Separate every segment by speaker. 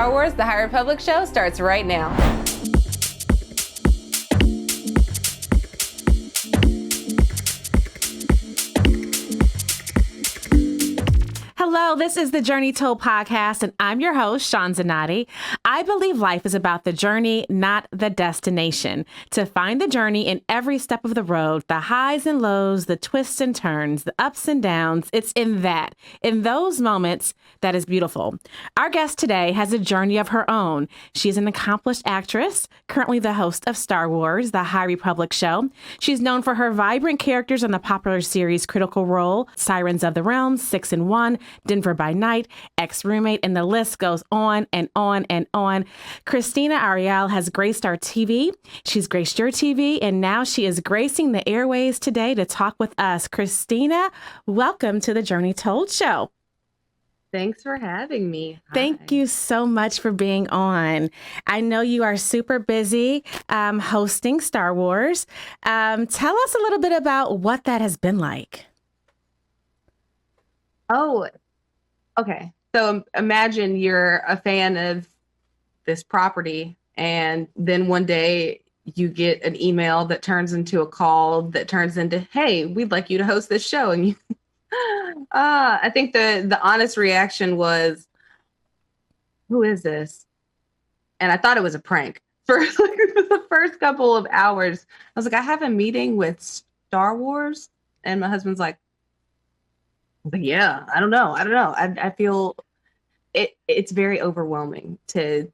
Speaker 1: Star Wars, The High Republic show starts right now.
Speaker 2: Hello, this is the Journey Told podcast, and I'm your host, Sean Zanotti. I believe life is about the journey, not the destination. To find the journey in every step of the road, the highs and lows, the twists and turns, the ups and downs, it's in those moments, that is beautiful. Our guest today has a journey of her own. She's an accomplished actress, currently the host of Star Wars, The High Republic show. She's known for her vibrant characters on the popular series Critical Role, Sirens of the Realms, 6 and 1, Denver by Night, Ex-Roommate, and the list goes on and on and on. Krystina Arielle has graced our TV. She's graced your TV, and now she is gracing the airways today to talk with us. Krystina, welcome to the Journey Told show.
Speaker 1: Thanks for having me. Hi.
Speaker 2: Thank you so much for being on. I know you are super busy hosting Star Wars. Tell us a little bit about what that has been like.
Speaker 1: Oh, okay. So imagine you're a fan of this property, and then one day you get an email that turns into a call that turns into, hey, we'd like you to host this show. And you, I think the honest reaction was, who is this? And I thought it was a prank for like the first couple of hours. I was like, I have a meeting with Star Wars. And my husband's like, yeah, I don't know. I feel it's very overwhelming to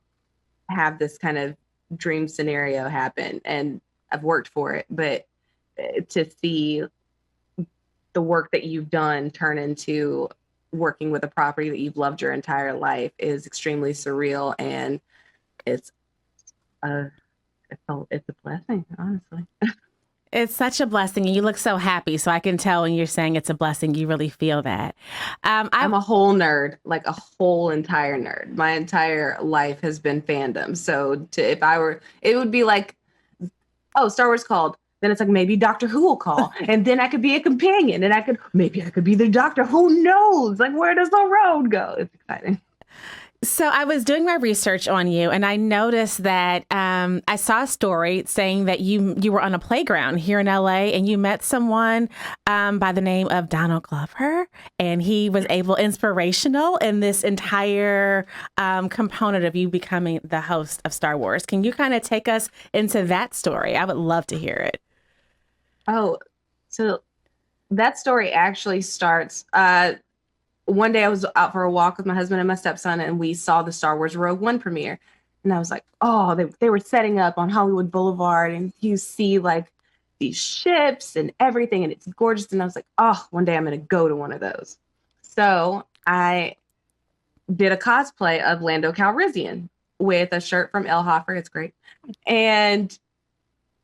Speaker 1: have this kind of dream scenario happen. And I've worked for it, but to see the work that you've done turn into working with a property that you've loved your entire life is extremely surreal. And it's a blessing, honestly.
Speaker 2: It's such a blessing, and you look so happy. So I can tell when you're saying it's a blessing, you really feel that.
Speaker 1: I'm a whole nerd, like a whole entire nerd. My entire life has been fandom. So it would be like, oh, Star Wars called. Then it's like, maybe Doctor Who will call. And then I could be a companion, and I could be the Doctor. Who knows? Like, where does the road go? It's exciting.
Speaker 2: So I was doing my research on you, and I noticed that I saw a story saying that you were on a playground here in LA, and you met someone by the name of Donald Glover, and he was inspirational in this entire component of you becoming the host of Star Wars. Can you kind of take us into that story? I would love to hear it.
Speaker 1: Oh, so that story actually starts. One day I was out for a walk with my husband and my stepson, and we saw the Star Wars Rogue One premiere. And I was like, oh, they were setting up on Hollywood Boulevard, and you see like these ships and everything, and it's gorgeous. And I was like, oh, one day I'm going to go to one of those. So I did a cosplay of Lando Calrissian with a shirt from El Hoffer. It's great. And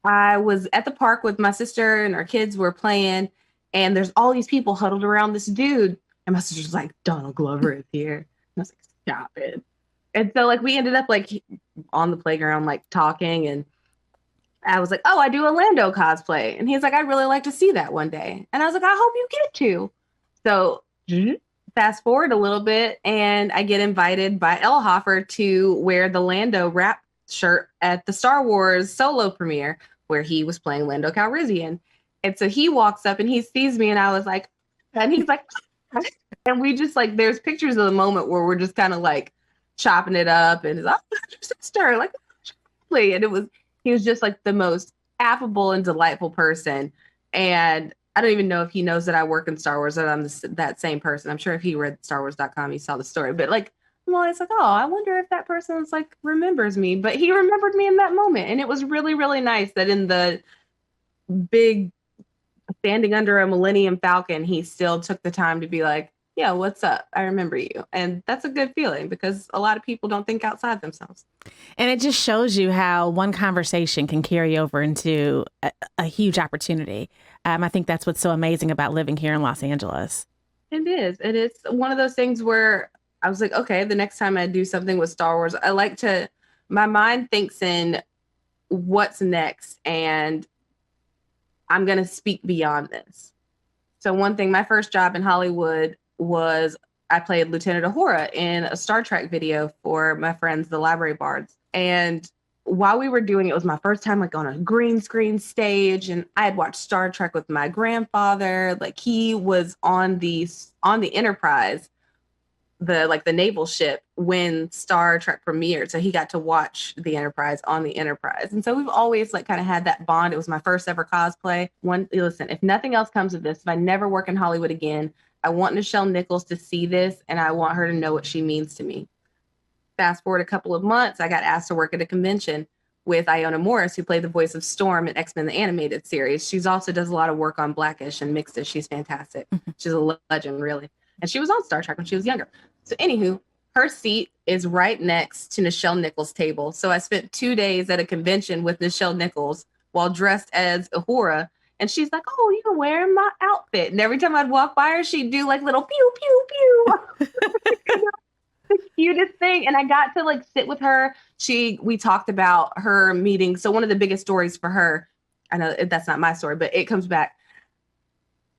Speaker 1: I was at the park with my sister, and our kids were playing, and there's all these people huddled around this dude. And my sister's like, Donald Glover is here. And I was like, stop it. And so like we ended up like on the playground, like talking. And I was like, oh, I do a Lando cosplay. And he's like, I'd really like to see that one day. And I was like, I hope you get to. So fast forward a little bit, and I get invited by El Hoffer to wear the Lando wrap shirt at the Star Wars solo premiere where he was playing Lando Calrissian. And so he walks up and he sees me, and I was like, and he's like, and we just like, there's pictures of the moment where we're just kind of like chopping it up, and it's like, oh, your sister, like, and he was just like the most affable and delightful person. And I don't even know if he knows that I work in Star Wars, that I'm that same person. I'm sure if he read StarWars.com, he saw the story, but like, well, it's like, oh, I wonder if that person's like remembers me, but he remembered me in that moment. And it was really, really nice that in the big standing under a Millennium Falcon, he still took the time to be like, yeah, what's up? I remember you. And that's a good feeling, because a lot of people don't think outside themselves.
Speaker 2: And it just shows you how one conversation can carry over into a huge opportunity. I think that's what's so amazing about living here in Los Angeles.
Speaker 1: It is. And it's one of those things where I was like, okay, the next time I do something with Star Wars, my mind thinks in what's next, and I'm going to speak beyond this. So one thing, my first job in Hollywood was I played Lieutenant Uhura in a Star Trek video for my friends, the Library Bards. And while we were doing it, it was my first time like on a green screen stage, and I had watched Star Trek with my grandfather. Like he was on the Enterprise, the naval ship when Star Trek premiered. So he got to watch the Enterprise on the Enterprise. And so we've always like kind of had that bond. It was my first ever cosplay. Listen, if nothing else comes of this, if I never work in Hollywood again, I want Nichelle Nichols to see this and I want her to know what she means to me. Fast forward a couple of months, I got asked to work at a convention with Iona Morris, who played the voice of Storm in X-Men the Animated Series. She's also does a lot of work on Blackish and Mixedish. She's fantastic. She's a legend, really. And she was on Star Trek when she was younger. So anywho, her seat is right next to Nichelle Nichols' table. So I spent 2 days at a convention with Nichelle Nichols while dressed as Uhura. And she's like, oh, you're wearing my outfit. And every time I'd walk by her, she'd do like little pew, pew, pew. The cutest thing. And I got to like sit with her. We talked about her meeting. So one of the biggest stories for her, I know that's not my story, but it comes back.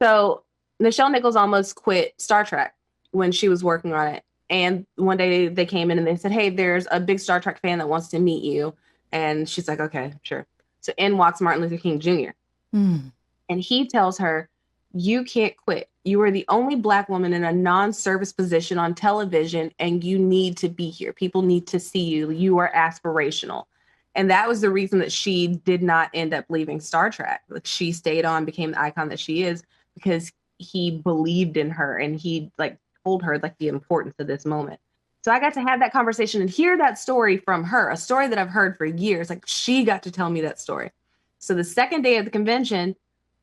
Speaker 1: So Nichelle Nichols almost quit Star Trek when she was working on it. And one day they came in and they said, hey, there's a big Star Trek fan that wants to meet you. And she's like, okay, sure. So in walks Martin Luther King Jr. And he tells her, you can't quit. You are the only Black woman in a non-service position on television, and you need to be here. People need to see you. You are aspirational. And that was the reason that she did not end up leaving Star Trek. Like she stayed on, became the icon that she is, because he believed in her and he like told her like the importance of this moment. So I got to have that conversation and hear that story from her, a story that I've heard for years. Like she got to tell me that story. So the second day of the convention,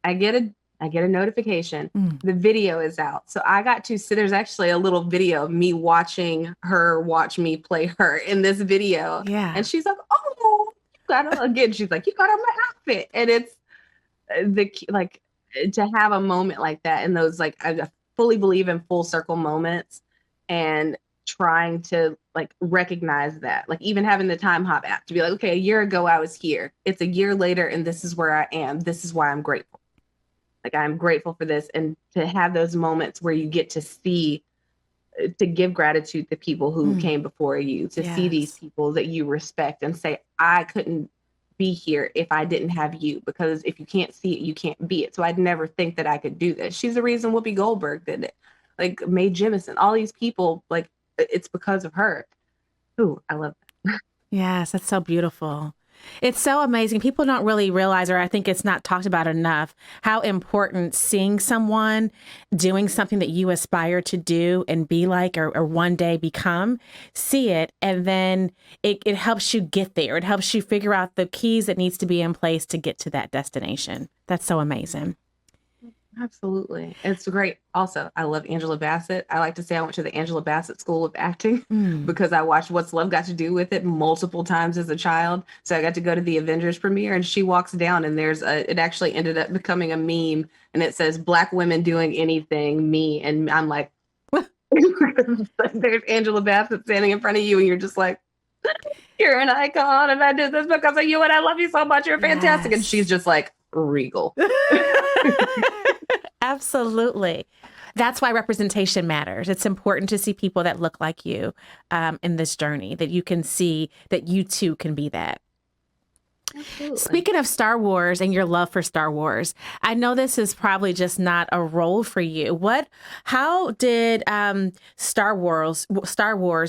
Speaker 1: I get a notification. The video is out. So I got to see, there's actually a little video of me watching her watch me play her in this video.
Speaker 2: Yeah.
Speaker 1: And she's like, oh, you got her again. She's like, you got on my outfit. And it's like to have a moment like that and those like, I fully believe in full circle moments and trying to like recognize that, like even having the time hop app to be like, okay, a year ago I was here. It's a year later and this is where I am. This is why I'm grateful. Like I'm grateful for this. And to have those moments where you get to see, to give gratitude to people who came before you, to see these people that you respect and say, I couldn't be here if I didn't have you, because if you can't see it, you can't be it. So I'd never think that I could do this. She's the reason Whoopi Goldberg did it. Like Mae Jemison, all these people, like it's because of her. Ooh, I love that.
Speaker 2: Yes, that's so beautiful. It's so amazing. People don't really realize, or I think it's not talked about enough, how important seeing someone doing something that you aspire to do and be like, or one day become, see it, and then it helps you get there. It helps you figure out the keys that needs to be in place to get to that destination. That's so amazing.
Speaker 1: Absolutely. It's great. Also, I love Angela Bassett. I like to say I went to the Angela Bassett School of Acting because I watched What's Love Got to Do with It multiple times as a child. So I got to go to the Avengers premiere and she walks down and it actually ended up becoming a meme and it says Black women doing anything, me. And I'm like, there's Angela Bassett standing in front of you and you're just like, you're an icon and I did this because of you and I love you so much. You're fantastic. And she's just like regal.
Speaker 2: Absolutely. That's why representation matters. It's important to see people that look like you in this journey, that you can see that you too can be that. Absolutely. Speaking of Star Wars and your love for Star Wars, I know this is probably just not a role for you. How did Star Wars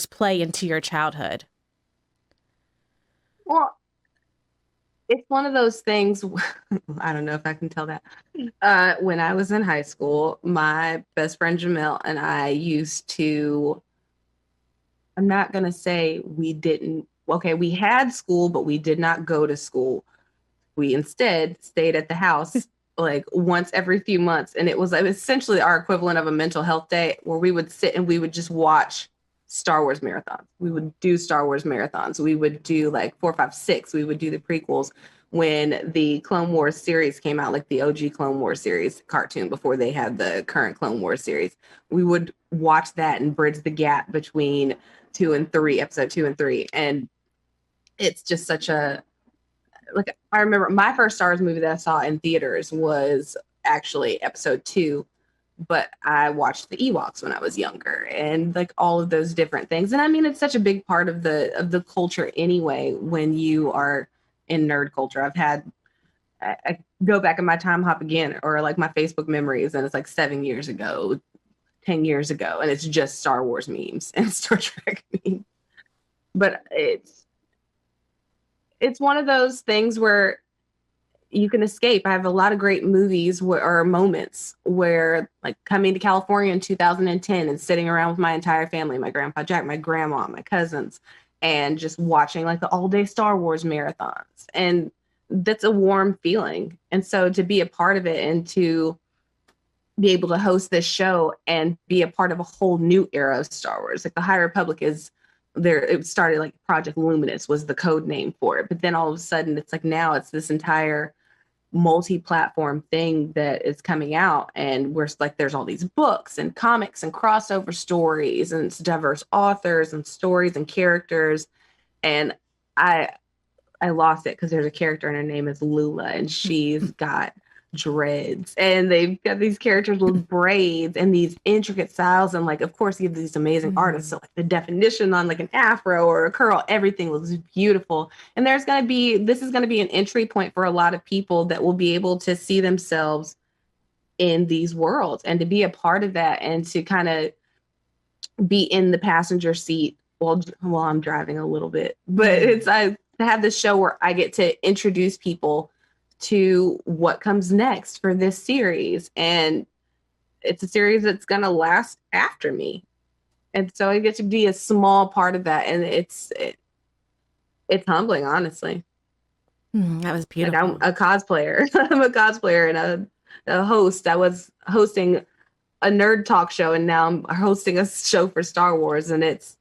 Speaker 2: play into your childhood?
Speaker 1: Well, it's one of those things, I don't know if I can tell that. When I was in high school, my best friend Jamel and I used to, I'm not going to say we had school, but we did not go to school. We instead stayed at the house like once every few months. And it was essentially our equivalent of a mental health day where we would sit and we would just watch Star Wars marathons. We would do Star Wars marathons. We would do like 4, 5, 6. We would do the prequels when the Clone Wars series came out, like the OG Clone Wars series cartoon before they had the current Clone Wars series. We would watch that and bridge the gap between episode 2 and 3. And it's just such a, like, I remember my first Star Wars movie that I saw in theaters was actually episode 2. but I watched the Ewoks when I was younger, and like all of those different things. And I mean, it's such a big part of the culture anyway. When you are in nerd culture, I go back in my time hop again, or like my Facebook memories, and it's like 7 years ago, 10 years ago, and it's just Star Wars memes and Star Trek memes. But it's one of those things where you can escape. I have a lot of great movies or moments where, like, coming to California in 2010 and sitting around with my entire family, my grandpa Jack, my grandma, my cousins, and just watching like the all-day Star Wars marathons. And that's a warm feeling. And so to be a part of it and to be able to host this show and be a part of a whole new era of Star Wars. Like the High Republic is there. It started like Project Luminous was the code name for it. But then all of a sudden it's like now it's this entire multi-platform thing that is coming out. And we're like, there's all these books and comics and crossover stories and it's diverse authors and stories and characters. And I lost it because there's a character and her name is Lula and she's got dreads and they've got these characters with braids and these intricate styles, and like of course you have these amazing artists, so like the definition on like an afro or a curl, everything looks beautiful. And this is going to be an entry point for a lot of people that will be able to see themselves in these worlds and to be a part of that and to kind of be in the passenger seat while I'm driving a little bit. But it's I have this show where I get to introduce people to what comes next for this series. And it's a series that's going to last after me. And so I get to be a small part of that. And it's humbling, honestly.
Speaker 2: That was beautiful.
Speaker 1: Like I'm a cosplayer. I'm a cosplayer and a host. I was hosting a nerd talk show and now I'm hosting a show for Star Wars. And it's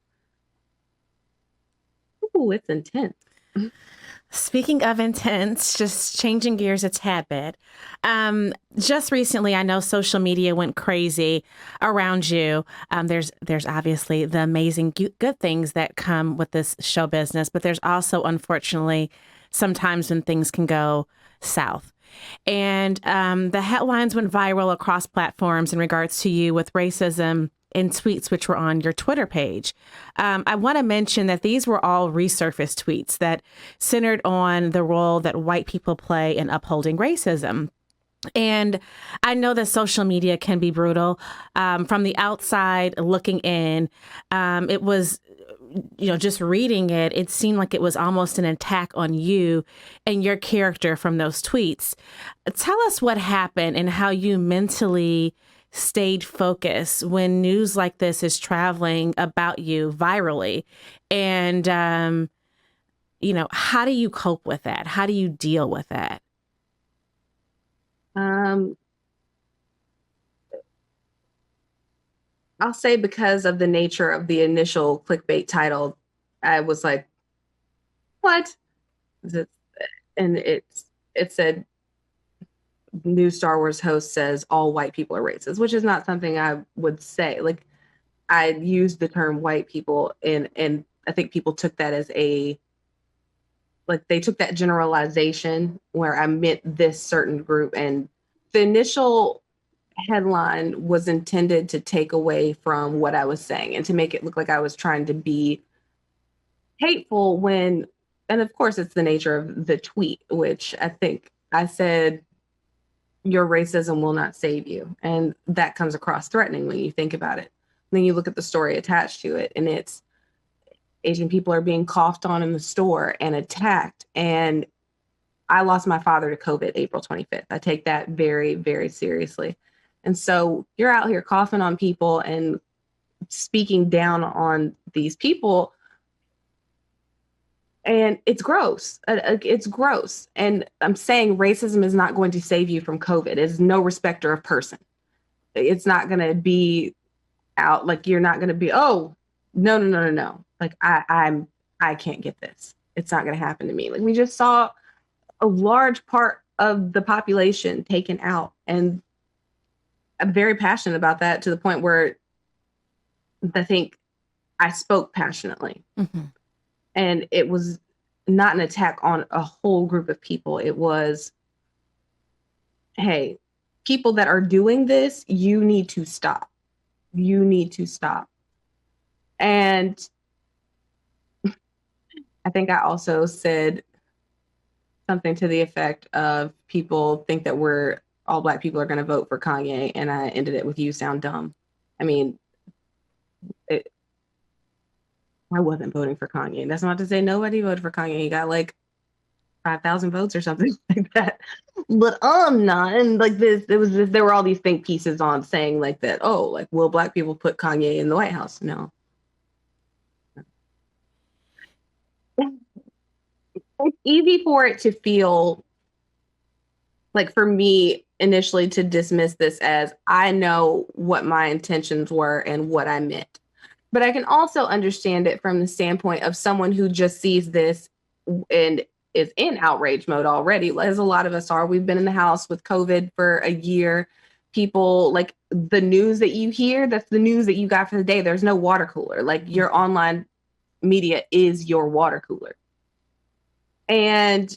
Speaker 1: intense.
Speaker 2: Speaking of intense, just changing gears a tad bit. Just recently, I know social media went crazy around you. There's obviously the amazing good things that come with this show business, but there's also, unfortunately, sometimes when things can go south. And the headlines went viral across platforms in regards to you with racism in tweets which were on your Twitter page. I want to mention that these were all resurfaced tweets that centered on the role that white people play in upholding racism. And I know that social media can be brutal. From the outside looking in, it was, just reading it, it seemed like it was almost an attack on you and your character from those tweets. Tell us what happened and how you mentally stayed focused when news like this is traveling about you virally. And, how do you cope with that? How do you deal with that?
Speaker 1: I'll say because of the nature of the initial clickbait title, I was like, what? And it said, new Star Wars host says all white people are racist, which is not something I would say. Like, I used the term white people and I think people took that as they took that generalization where I meant this certain group. And the initial headline was intended to take away from what I was saying and to make it look like I was trying to be hateful and of course it's the nature of the tweet, which I think I said, your racism will not save you. And that comes across threatening when you think about it. And then you look at the story attached to it and it's Asian people are being coughed on in the store and attacked. And I lost my father to COVID April 25th. I take that very, very seriously. And so you're out here coughing on people and speaking down on these people. And it's gross. It's gross. And I'm saying racism is not going to save you from COVID. It is no respecter of person. It's not going to be out like you're not going to be, oh, no. Like I can't get this. It's not going to happen to me. Like we just saw a large part of the population taken out. And I'm very passionate about that to the point where I think I spoke passionately. Mm-hmm. And it was not an attack on a whole group of people. It was, hey, people that are doing this, you need to stop. You need to stop. And I think I also said something to the effect of people think that all Black people are going to vote for Kanye, and I ended it with "you sound dumb." I mean, I wasn't voting for Kanye. That's not to say nobody voted for Kanye. He got like 5,000 votes or something like that. But I'm not. And like there were all these think pieces on saying like that, oh, like, will Black people put Kanye in the White House? No. It's easy for it to feel like, for me initially, to dismiss this as I know what my intentions were and what I meant. But I can also understand it from the standpoint of someone who just sees this and is in outrage mode already, as a lot of us are. We've been in the house with COVID for a year. People, like, the news that you hear, that's the news that you got for the day. There's no water cooler. Like, your online media is your water cooler. And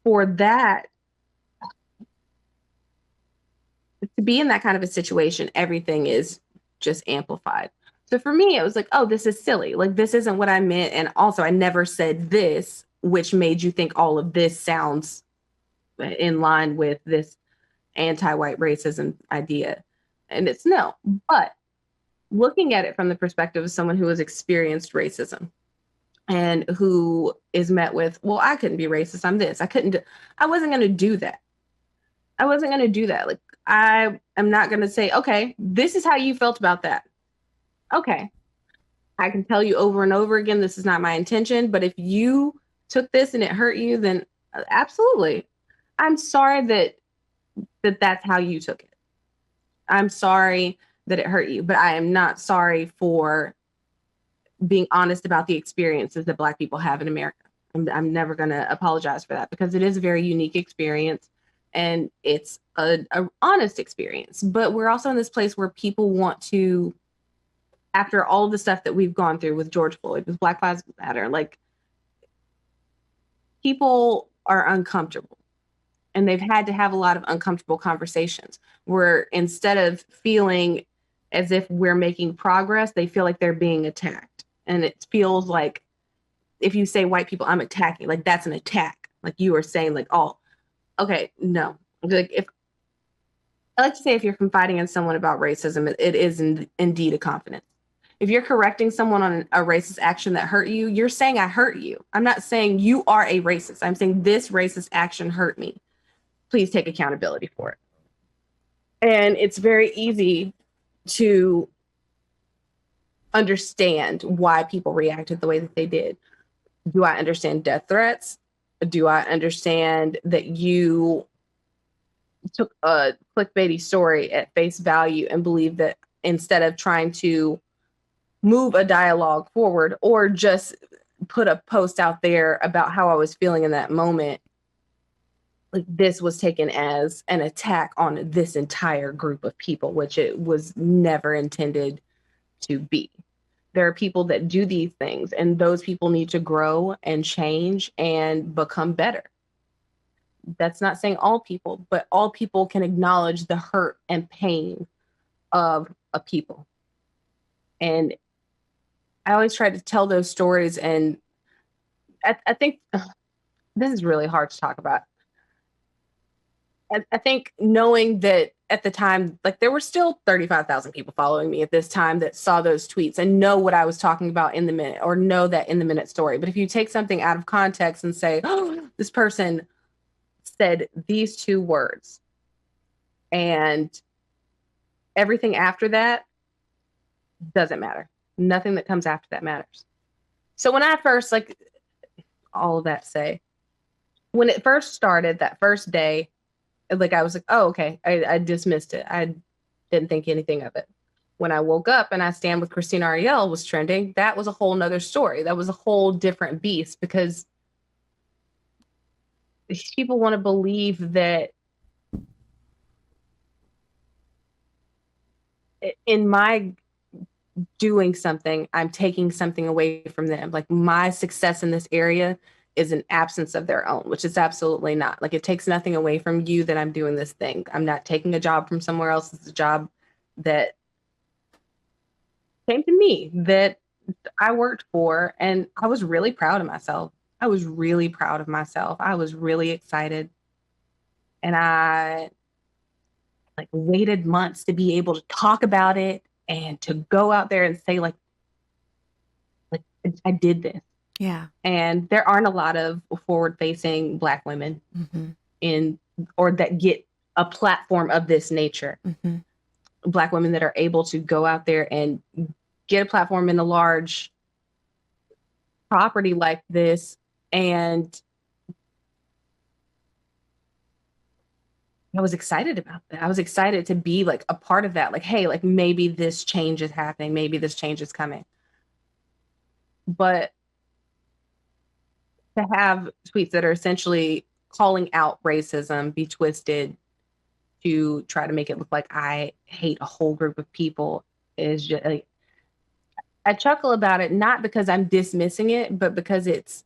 Speaker 1: for that, to be in that kind of a situation, everything is just amplified. So for me, it was like, oh, this is silly. Like, this isn't what I meant. And also, I never said this, which made you think all of this sounds in line with this anti-white racism idea. And it's no. But looking at it from the perspective of someone who has experienced racism and who is met with, well, I couldn't be racist. I'm this. I wasn't going to do that. I wasn't going to do that. Like, I am not going to say, okay, this is how you felt about that. Okay. I can tell you over and over again, this is not my intention. But if you took this and it hurt you, then absolutely. I'm sorry that's how you took it. I'm sorry that it hurt you, but I am not sorry for being honest about the experiences that Black people have in America. I'm never going to apologize for that, because it is a very unique experience and it's a honest experience. But we're also in this place where people want to, after all of the stuff that we've gone through with George Floyd, with Black Lives Matter, like, people are uncomfortable. And they've had to have a lot of uncomfortable conversations where, instead of feeling as if we're making progress, they feel like they're being attacked. And it feels like, if you say white people, I'm attacking, like, that's an attack. Like, you are saying, like, oh, okay, no. Like, if I like to say, if you're confiding in someone about racism, it is indeed a confidence. If you're correcting someone on a racist action that hurt you, you're saying, I hurt you. I'm not saying you are a racist. I'm saying this racist action hurt me. Please take accountability for it. And it's very easy to understand why people reacted the way that they did. Do I understand death threats? Do I understand that you took a clickbaity story at face value and believe that, instead of trying to move a dialogue forward or just put a post out there about how I was feeling in that moment, like, this was taken as an attack on this entire group of people, which it was never intended to be. There are people that do these things, and those people need to grow and change and become better. That's not saying all people, but all people can acknowledge the hurt and pain of a people. And I always try to tell those stories, and I think this is really hard to talk about. I think knowing that at the time, like, there were still 35,000 people following me at this time that saw those tweets and know what I was talking about in the minute, or know that in the minute story. But if you take something out of context and say, oh, this person said these two words, and everything after that doesn't matter. Nothing that comes after that matters. So when I first, like, all of that say, when it first started, that first day, like, I was like, oh, okay. I dismissed it. I didn't think anything of it. When I woke up and iStandWithKrystina Arielle was trending, that was a whole nother story. That was a whole different beast, because people want to believe that in my doing something, I'm taking something away from them. Like, my success in this area is an absence of their own, which is absolutely not. Like, it takes nothing away from you that I'm doing this thing. I'm not taking a job from somewhere else. It's a job that came to me, that I worked for, and I was really proud of myself. I was really proud of myself. I was really excited. And I like waited months to be able to talk about it and to go out there and say like I did this.
Speaker 2: Yeah.
Speaker 1: And there aren't a lot of forward-facing Black women or that get a platform of this nature. Black women that are able to go out there and get a platform in a large property like this. And I was excited about that. I was excited to be like a part of that. Like, hey, like maybe this change is happening. Maybe this change is coming. But to have tweets that are essentially calling out racism be twisted to try to make it look like I hate a whole group of people is just like, I chuckle about it, not because I'm dismissing it, but because it's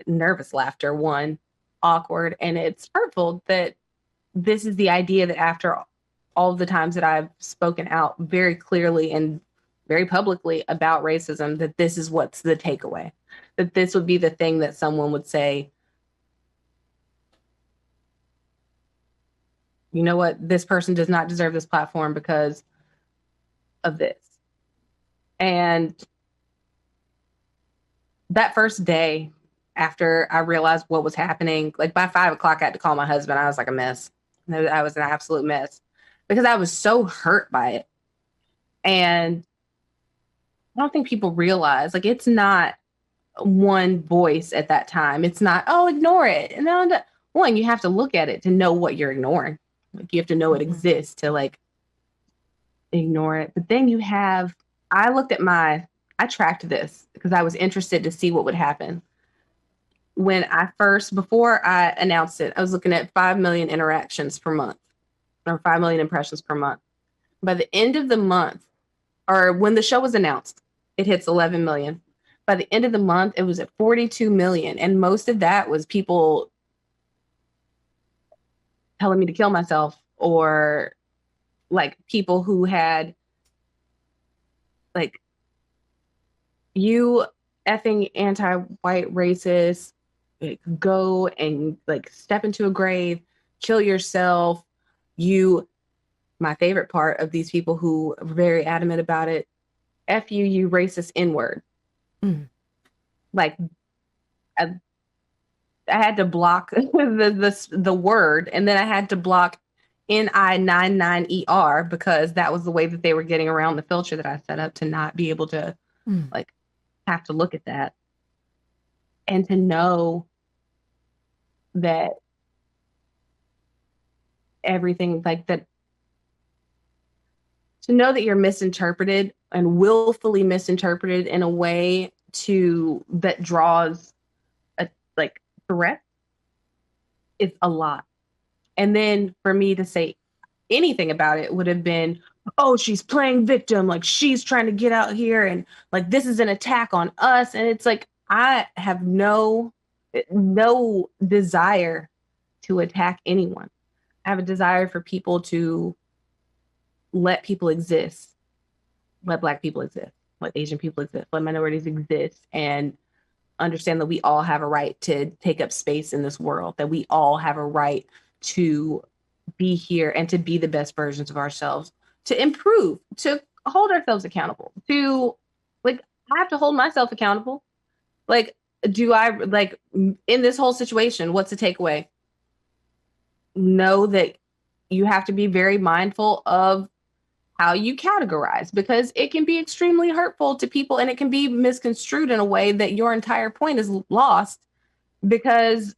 Speaker 1: nervous laughter, one, awkward, and it's hurtful that this is the idea that after all of the times that I've spoken out very clearly and very publicly about racism, that this is what's the takeaway, that this would be the thing that someone would say, you know what, this person does not deserve this platform because of this. And that first day after I realized what was happening, like by 5 o'clock, I had to call my husband. I was like a mess. I was an absolute mess because I was so hurt by it. And I don't think people realize, like, it's not one voice at that time. It's not, oh, ignore it. And no, one, you have to look at it to know what you're ignoring. Like, you have to know it exists to like ignore it. But then you have, I tracked this because I was interested to see what would happen. Before I announced it, I was looking at 5 million interactions per month or 5 million impressions per month. By the end of the month, or when the show was announced, it hits 11 million. By the end of the month, it was at 42 million. And most of that was people telling me to kill myself, or like people who had like, you effing anti-white racist, like, go and like step into a grave, kill yourself. My favorite part of these people who are very adamant about it, F you, you racist N-word. Like, I had to block the word, and then I had to block NI99ER because that was the way that they were getting around the filter that I set up to not be able to like have to look at that. And to know that everything like that, to know that you're misinterpreted and willfully misinterpreted in a way that draws a like threat is a lot. And then for me to say anything about it would have been, oh, she's playing victim, like she's trying to get out here and like this is an attack on us. And it's like, I have no desire to attack anyone. I have a desire for people to let people exist, let Black people exist, let Asian people exist, let minorities exist, and understand that we all have a right to take up space in this world, that we all have a right to be here and to be the best versions of ourselves, to improve, to hold ourselves accountable, to like, I have to hold myself accountable. Like, do I like in this whole situation, what's the takeaway? Know that you have to be very mindful of how you categorize, because it can be extremely hurtful to people and it can be misconstrued in a way that your entire point is lost because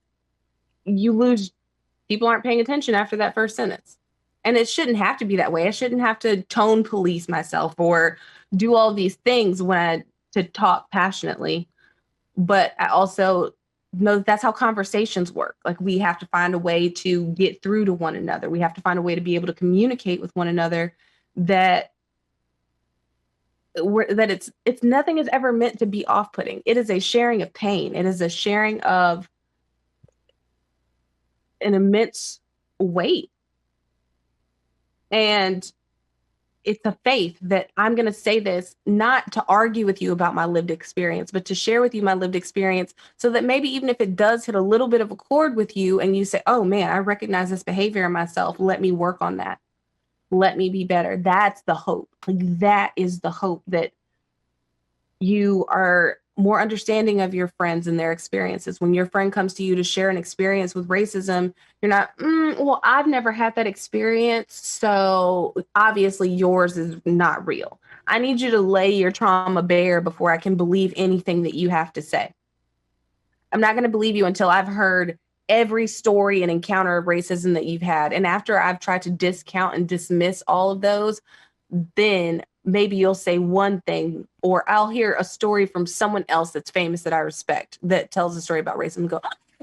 Speaker 1: people aren't paying attention after that first sentence. And it shouldn't have to be that way. I shouldn't have to tone police myself or do all these things to talk passionately. But I also know that's how conversations work. Like, we have to find a way to get through to one another. We have to find a way to be able to communicate with one another that that it's nothing is ever meant to be off-putting. It is a sharing of pain. It is a sharing of an immense weight. And it's a faith that I'm going to say this not to argue with you about my lived experience, but to share with you my lived experience so that maybe even if it does hit a little bit of a chord with you and you say, oh man, I recognize this behavior in myself. Let me work on that. Let me be better. That's the hope. Like, that is the hope, that you are more understanding of your friends and their experiences. When your friend comes to you to share an experience with racism, you're not, well, I've never had that experience, so obviously yours is not real. I need you to lay your trauma bare before I can believe anything that you have to say. I'm not going to believe you until I've heard every story and encounter of racism that you've had. And after I've tried to discount and dismiss all of those, then maybe you'll say one thing, or I'll hear a story from someone else that's famous that I respect that tells a story about racism and go,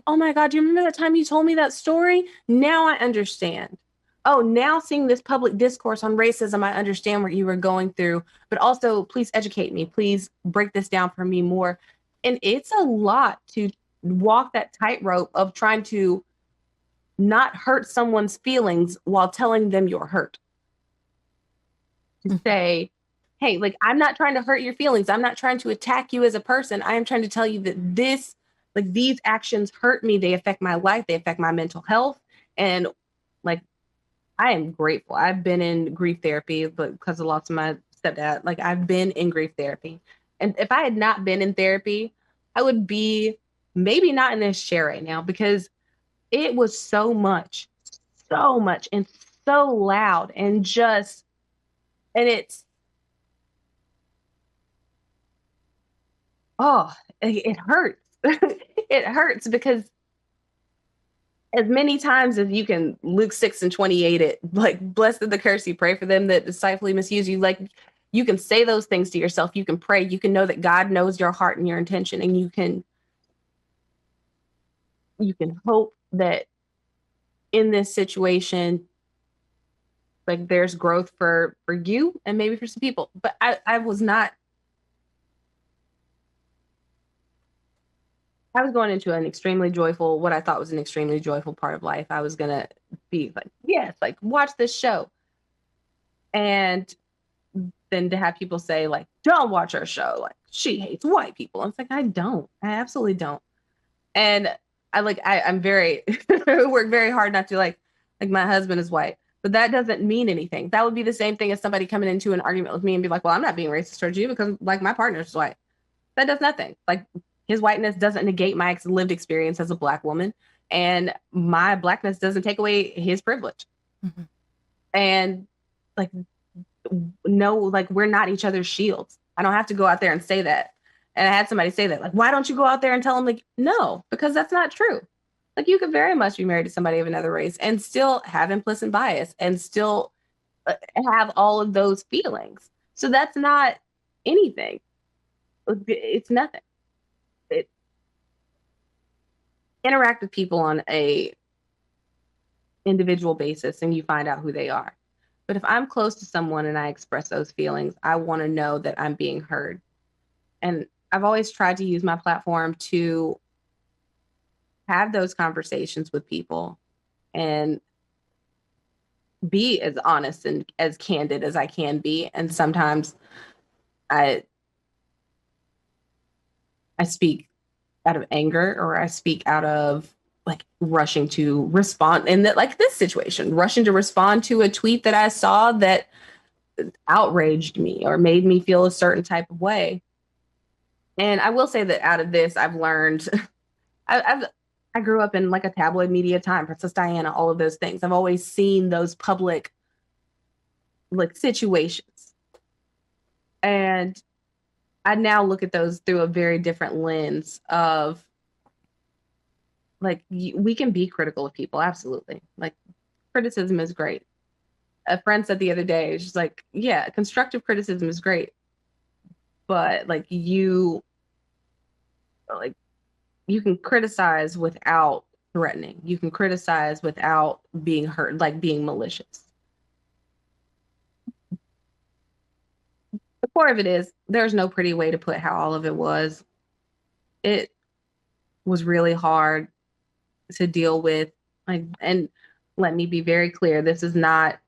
Speaker 1: oh my God, do you remember that time you told me that story? Now I understand. Oh, now seeing this public discourse on racism, I understand what you were going through, but also please educate me. Please break this down for me more. And it's a lot to walk that tightrope of trying to not hurt someone's feelings while telling them you're hurt. To say, hey, like, I'm not trying to hurt your feelings. I'm not trying to attack you as a person. I am trying to tell you that these actions hurt me. They affect my life. They affect my mental health. And like, I am grateful. I've been in grief therapy, but because of lots of my stepdad, like, I've been in grief therapy. And if I had not been in therapy, I would be maybe not in this chair right now, because it was so much, and so loud, and just, and it's, oh, it hurts. It hurts because as many times as you can Luke 6:28 it, like, blessed are the curse you pray for them that despitefully misuse you. Like, you can say those things to yourself. You can pray. You can know that God knows your heart and your intention, and you can hope that in this situation, like, there's growth for you and maybe for some people. But I was going into what I thought was an extremely joyful part of life. I was going to be like, yes, like, watch this show. And then to have people say, like, don't watch our show. Like, she hates white people. I was like, I don't. I absolutely don't. And I'm very, work very hard not to like my husband is white, but that doesn't mean anything. That would be the same thing as somebody coming into an argument with me and be like, well, I'm not being racist towards you because, like, my partner's white. That does nothing. Like, his whiteness doesn't negate my lived experience as a Black woman, and my Blackness doesn't take away his privilege. Mm-hmm. And like, no, like, we're not each other's shields. I don't have to go out there and say that. And I had somebody say that, like, why don't you go out there and tell them? Like, no, because that's not true. Like, you could very much be married to somebody of another race and still have implicit bias and still have all of those feelings. So that's not anything. It's nothing. Interact with people on a individual basis and you find out who they are. But if I'm close to someone and I express those feelings, I want to know that I'm being heard. And I've always tried to use my platform to have those conversations with people and be as honest and as candid as I can be. And sometimes I speak out of anger, or I speak out of, like, rushing to respond. And that, like, this situation, rushing to respond to a tweet that I saw that outraged me or made me feel a certain type of way. And I will say that out of this, I've learned, I grew up in, like, a tabloid media time, Princess Diana, all of those things. I've always seen those public, like, situations. And I now look at those through a very different lens of, like, we can be critical of people. Absolutely. Like, criticism is great. A friend said the other day, she's like, yeah, constructive criticism is great. But, like, you can criticize without threatening. You can criticize without being hurt, like being malicious. core of it is there's no pretty way to put how all of it was. It was really hard to deal with. Like, and let me be very clear, this is not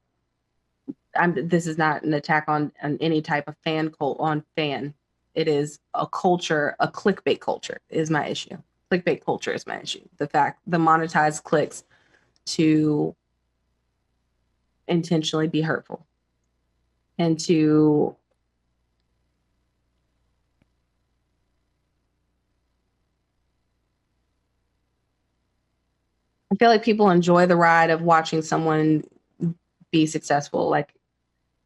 Speaker 1: an attack on any type of fan cult on fan. It is a culture, a clickbait culture is my issue. Clickbait culture is my issue. The monetized clicks to intentionally be hurtful and to I feel like people enjoy the ride of watching someone be successful, like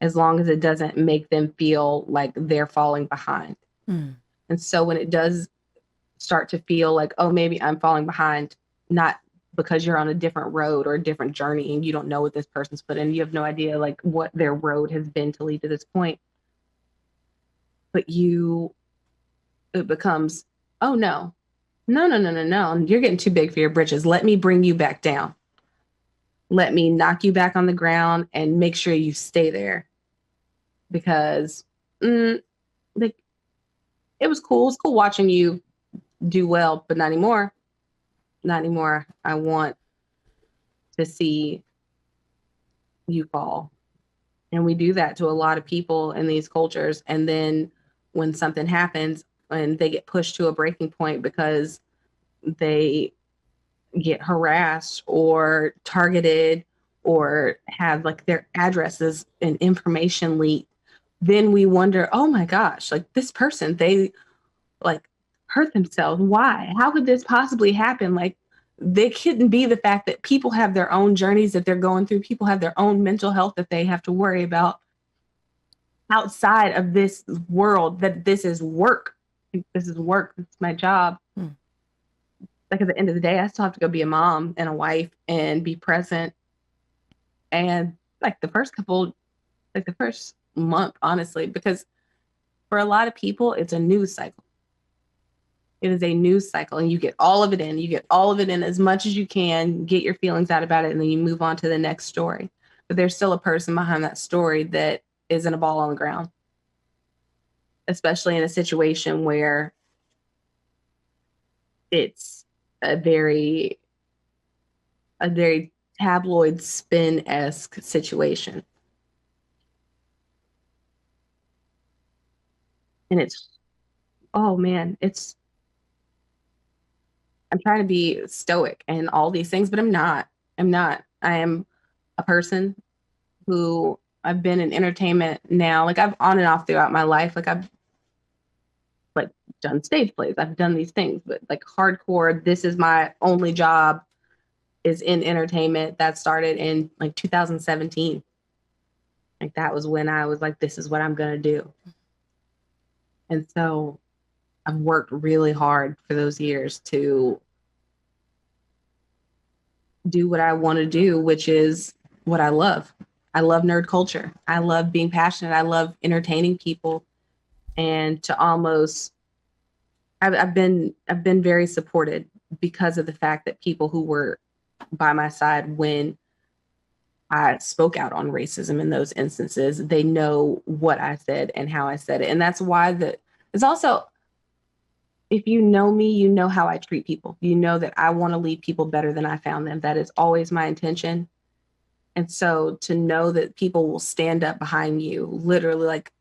Speaker 1: as long as it doesn't make them feel like they're falling behind. And so when it does start to feel like, oh, maybe I'm falling behind, not because you're on a different road or a different journey and you don't know what this person's put in, you have no idea like what their road has been to lead to this point. But it becomes, oh no, you're getting too big for your britches. Let me bring you back down. Let me knock you back on the ground and make sure you stay there. Because like it was cool. It's cool watching you do well, but not anymore. Not anymore. I want to see you fall. And we do that to a lot of people in these cultures. And then when something happens and they get pushed to a breaking point because they get harassed or targeted or have like their addresses and information leaked, then we wonder, oh my gosh, like this person, they like hurt themselves. Why? How could this possibly happen? Like they couldn't be the fact that people have their own journeys that they're going through. People have their own mental health that they have to worry about outside of this world, that this is work. This is work. It's my job. Like at the end of the day, I still have to go be a mom and a wife and be present. And like the first month, honestly, because for a lot of people, it's a news cycle. It is a news cycle and you get all of it in. You get all of it in as much as you can, get your feelings out about it, and then you move on to the next story. But there's still a person behind that story that isn't a ball on the ground, especially in a situation where it's a very tabloid spin-esque situation. And I'm trying to be stoic and all these things, but I'm not. I am a person who I've been in entertainment now. Like I've on and off throughout my life. Like I've like done stage plays. I've done these things, but like hardcore, this is my only job is in entertainment. That started in like 2017. Like that was when I was like, this is what I'm going to do. And so I've worked really hard for those years to do what I want to do, which is what I love. I love nerd culture. I love being passionate. I love entertaining people. And to almost, I've been very supported because of the fact that people who were by my side when I spoke out on racism in those instances, they know what I said and how I said it. And that's why it's also, if you know me, you know how I treat people. You know that I want to leave people better than I found them. That is always my intention. And so to know that people will stand up behind you, literally like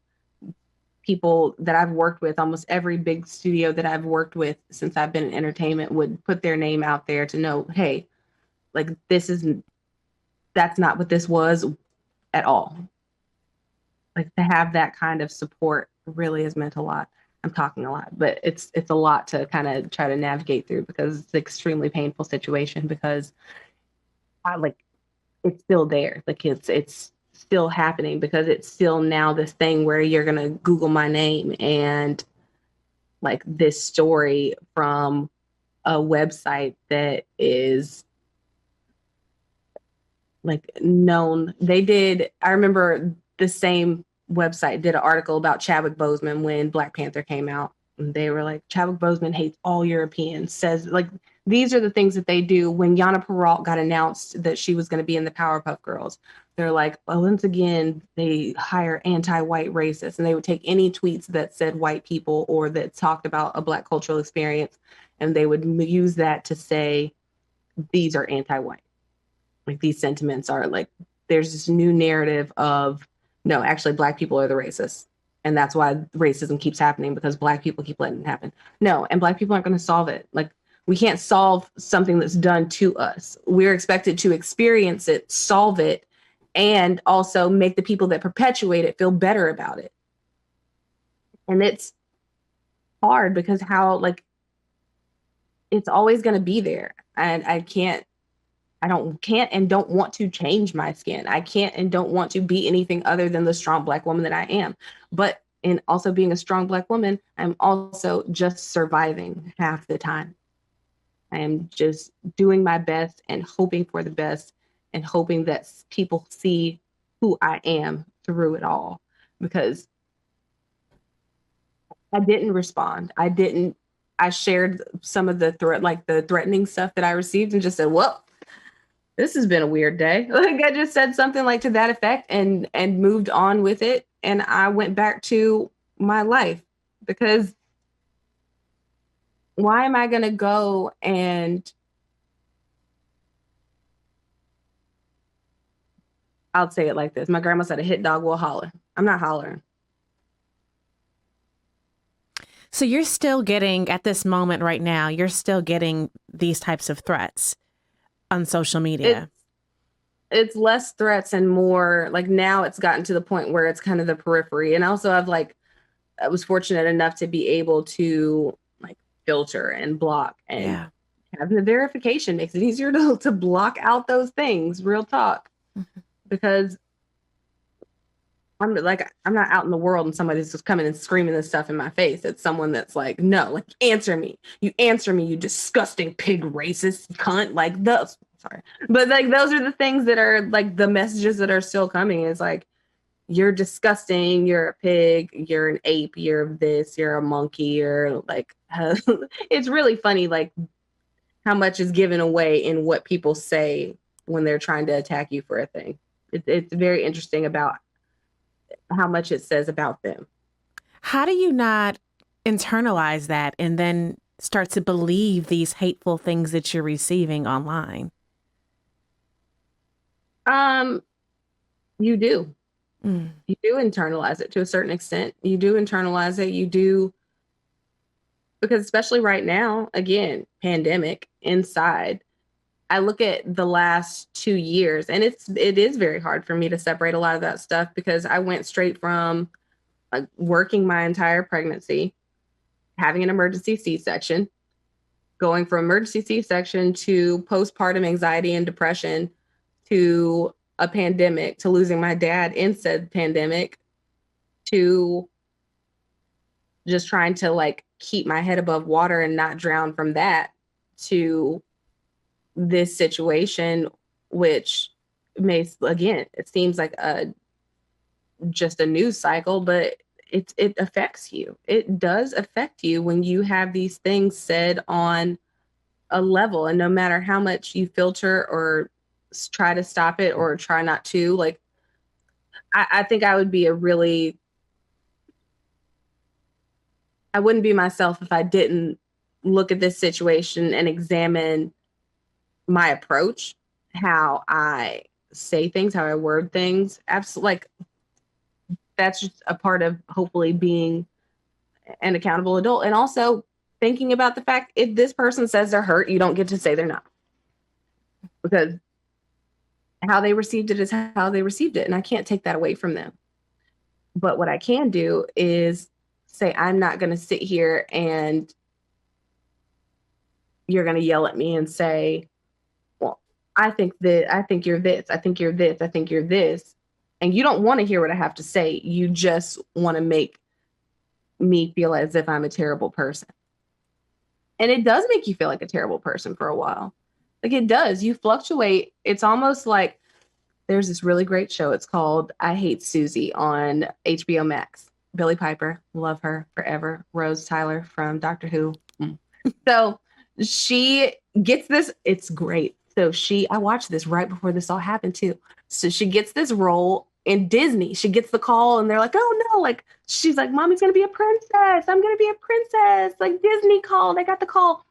Speaker 1: people that I've worked with, almost every big studio that I've worked with since I've been in entertainment would put their name out there to know, hey, like that's not what this was at all. Like to have that kind of support really has meant a lot. I'm talking a lot, but it's a lot to kind of try to navigate through because it's an extremely painful situation because it's still there. Like it's still happening because it's still now this thing where you're going to Google my name and like this story from a website that is like known. I remember the same website did an article about Chadwick Boseman when Black Panther came out. And they were like, Chadwick Boseman hates all Europeans, says like, these are the things that they do when Yana Peralt got announced that she was going to be in the Powerpuff Girls. they're like, well, once again, they hire anti-white racists, and they would take any tweets that said white people or that talked about a Black cultural experience, and they would use that to say, these are anti-white. Like, these sentiments are like, there's this new narrative of, no, actually Black people are the racists. And that's why racism keeps happening, because Black people keep letting it happen. No, and Black people aren't going to solve it. Like, we can't solve something that's done to us. We're expected to experience it, solve it, and also make the people that perpetuate it feel better about it. And it's hard because it's always going to be there. And I can't and don't want to change my skin. I can't and don't want to be anything other than the strong Black woman that I am. But in also being a strong Black woman, I'm also just surviving half the time. I am just doing my best and hoping for the best and hoping that people see who I am through it all. Because I didn't respond. I shared some of the threatening stuff that I received and just said, well, this has been a weird day. Like, I just said something like to that effect and moved on with it. And I went back to my life, because why am I going to go and I'll say it like this. My grandma said, a hit dog will holler. I'm not hollering.
Speaker 2: So you're still getting, at this moment right now, you're still getting these types of threats on social media.
Speaker 1: It's less threats and more like, now it's gotten to the point where it's kind of the periphery. And also I was fortunate enough to be able to like filter and block, and having the verification makes it easier to block out those things. Real talk. Mm-hmm. Because I'm not out in the world and somebody's just coming and screaming this stuff in my face. It's someone that's like, no, like, answer me, you disgusting pig racist cunt. Like, those, sorry. But like, those are the things that are like the messages that are still coming. Is like, you're disgusting, you're a pig, you're an ape, you're this, you're a monkey, you're like, it's really funny, like how much is given away in what people say when they're trying to attack you for a thing. It's very interesting about how much it says about them.
Speaker 2: How do you not internalize that and then start to believe these hateful things that you're receiving online?
Speaker 1: You do. You do internalize it to a certain extent. You do internalize it. You do, because especially right now, again, pandemic inside, I look at the last 2 years, and it is very hard for me to separate a lot of that stuff, because I went straight from like working my entire pregnancy, having an emergency C-section, going from emergency C-section to postpartum anxiety and depression, to a pandemic, to losing my dad in said pandemic, to just trying to like keep my head above water and not drown from that, to this situation, which again, it seems like just a news cycle, but it affects you. It does affect you when you have these things said on a level, and no matter how much you filter or try to stop it or try not to, like, I think I would be I wouldn't be myself if I didn't look at this situation and examine my approach, how I say things, how I word things. Absolutely. Like, that's just a part of hopefully being an accountable adult. And also thinking about the fact, if this person says they're hurt, you don't get to say they're not, because how they received it is how they received it. And I can't take that away from them. But what I can do is say, I'm not going to sit here and you're going to yell at me and say, well, I think you're this, I think you're this, I think you're this. And you don't want to hear what I have to say. You just want to make me feel as if I'm a terrible person. And it does make you feel like a terrible person for a while. Like, it does. You fluctuate. It's almost like there's this really great show. It's called I Hate Susie on HBO Max. Billie Piper, love her forever. Rose Tyler from Doctor Who. So she gets this. It's great. So I watched this right before this all happened too. So she gets this role in Disney. She gets the call and they're like, oh no, like she's like, mommy's gonna be a princess. I'm gonna be a princess. Like Disney called. I got the call.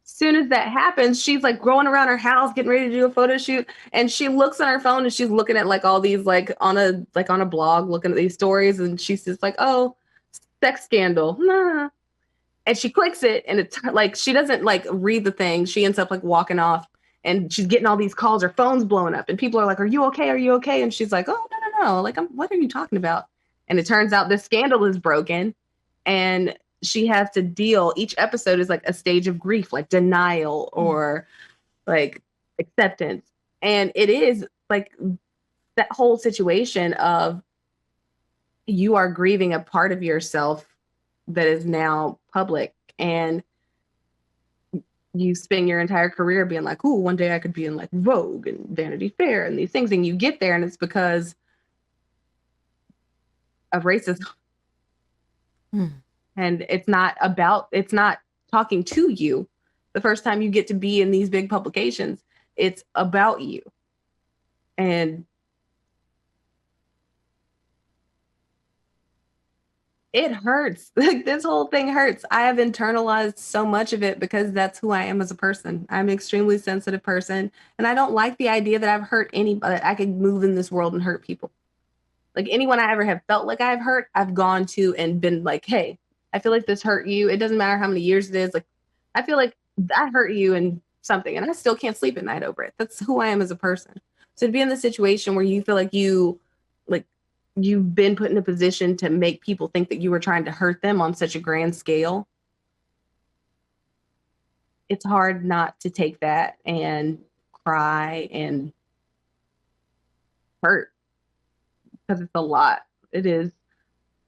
Speaker 1: As soon as that happens, she's like going around her house, getting ready to do a photo shoot. And she looks on her phone and she's looking at like all these like on a blog, looking at these stories, and she's just like, oh, sex scandal. Nah. And she clicks it, and it's like she doesn't like read the thing. She ends up like walking off, and she's getting all these calls. Her phone's blowing up, and people are like, "Are you okay? Are you okay?" And she's like, "Oh no. Like, what are you talking about?" And it turns out this scandal is broken, and she has to deal. Each episode is like a stage of grief, like denial or like acceptance, and it is like that whole situation of you are grieving a part of yourself that is now public, and you spend your entire career being like, "Ooh, one day I could be in like Vogue and Vanity Fair and these things," and you get there and it's because of racism. And it's not talking to you the first time you get to be in these big publications. It's about you. And it hurts. Like this whole thing hurts. I have internalized so much of it because that's who I am as a person. I'm an extremely sensitive person, and I don't like the idea that I've hurt anybody. I could move in this world and hurt people. Like anyone I ever have felt like I've hurt, I've gone to and been like, hey, I feel like this hurt you. It doesn't matter how many years it is. Like, I feel like I hurt you in something, and I still can't sleep at night over it. That's who I am as a person. So to be in the situation where you feel like you've been put in a position to make people think that you were trying to hurt them on such a grand scale, it's hard not to take that and cry and hurt, because it's a lot. It is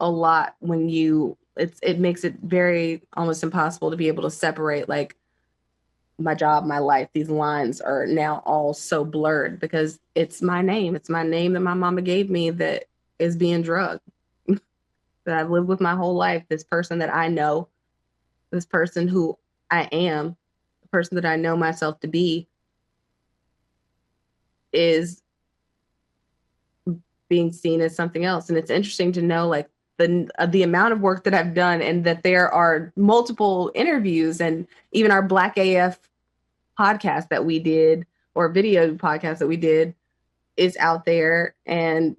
Speaker 1: a lot when it makes it very almost impossible to be able to separate like my job, my life. These lines are now all so blurred because it's my name. It's my name that my mama gave me that is being drugged, that I've lived with my whole life. This person that I know, this person who I am, the person that I know myself to be, is being seen as something else. And it's interesting to know like the amount of work that I've done, and that there are multiple interviews, and even our Black AF podcast that we did, or video podcast that we did, is out there. And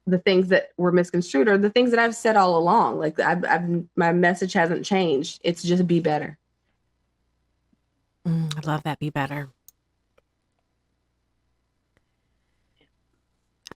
Speaker 1: the things that were misconstrued are the things that I've said all along. Like my message hasn't changed. It's just be better.
Speaker 2: I love that. Be better.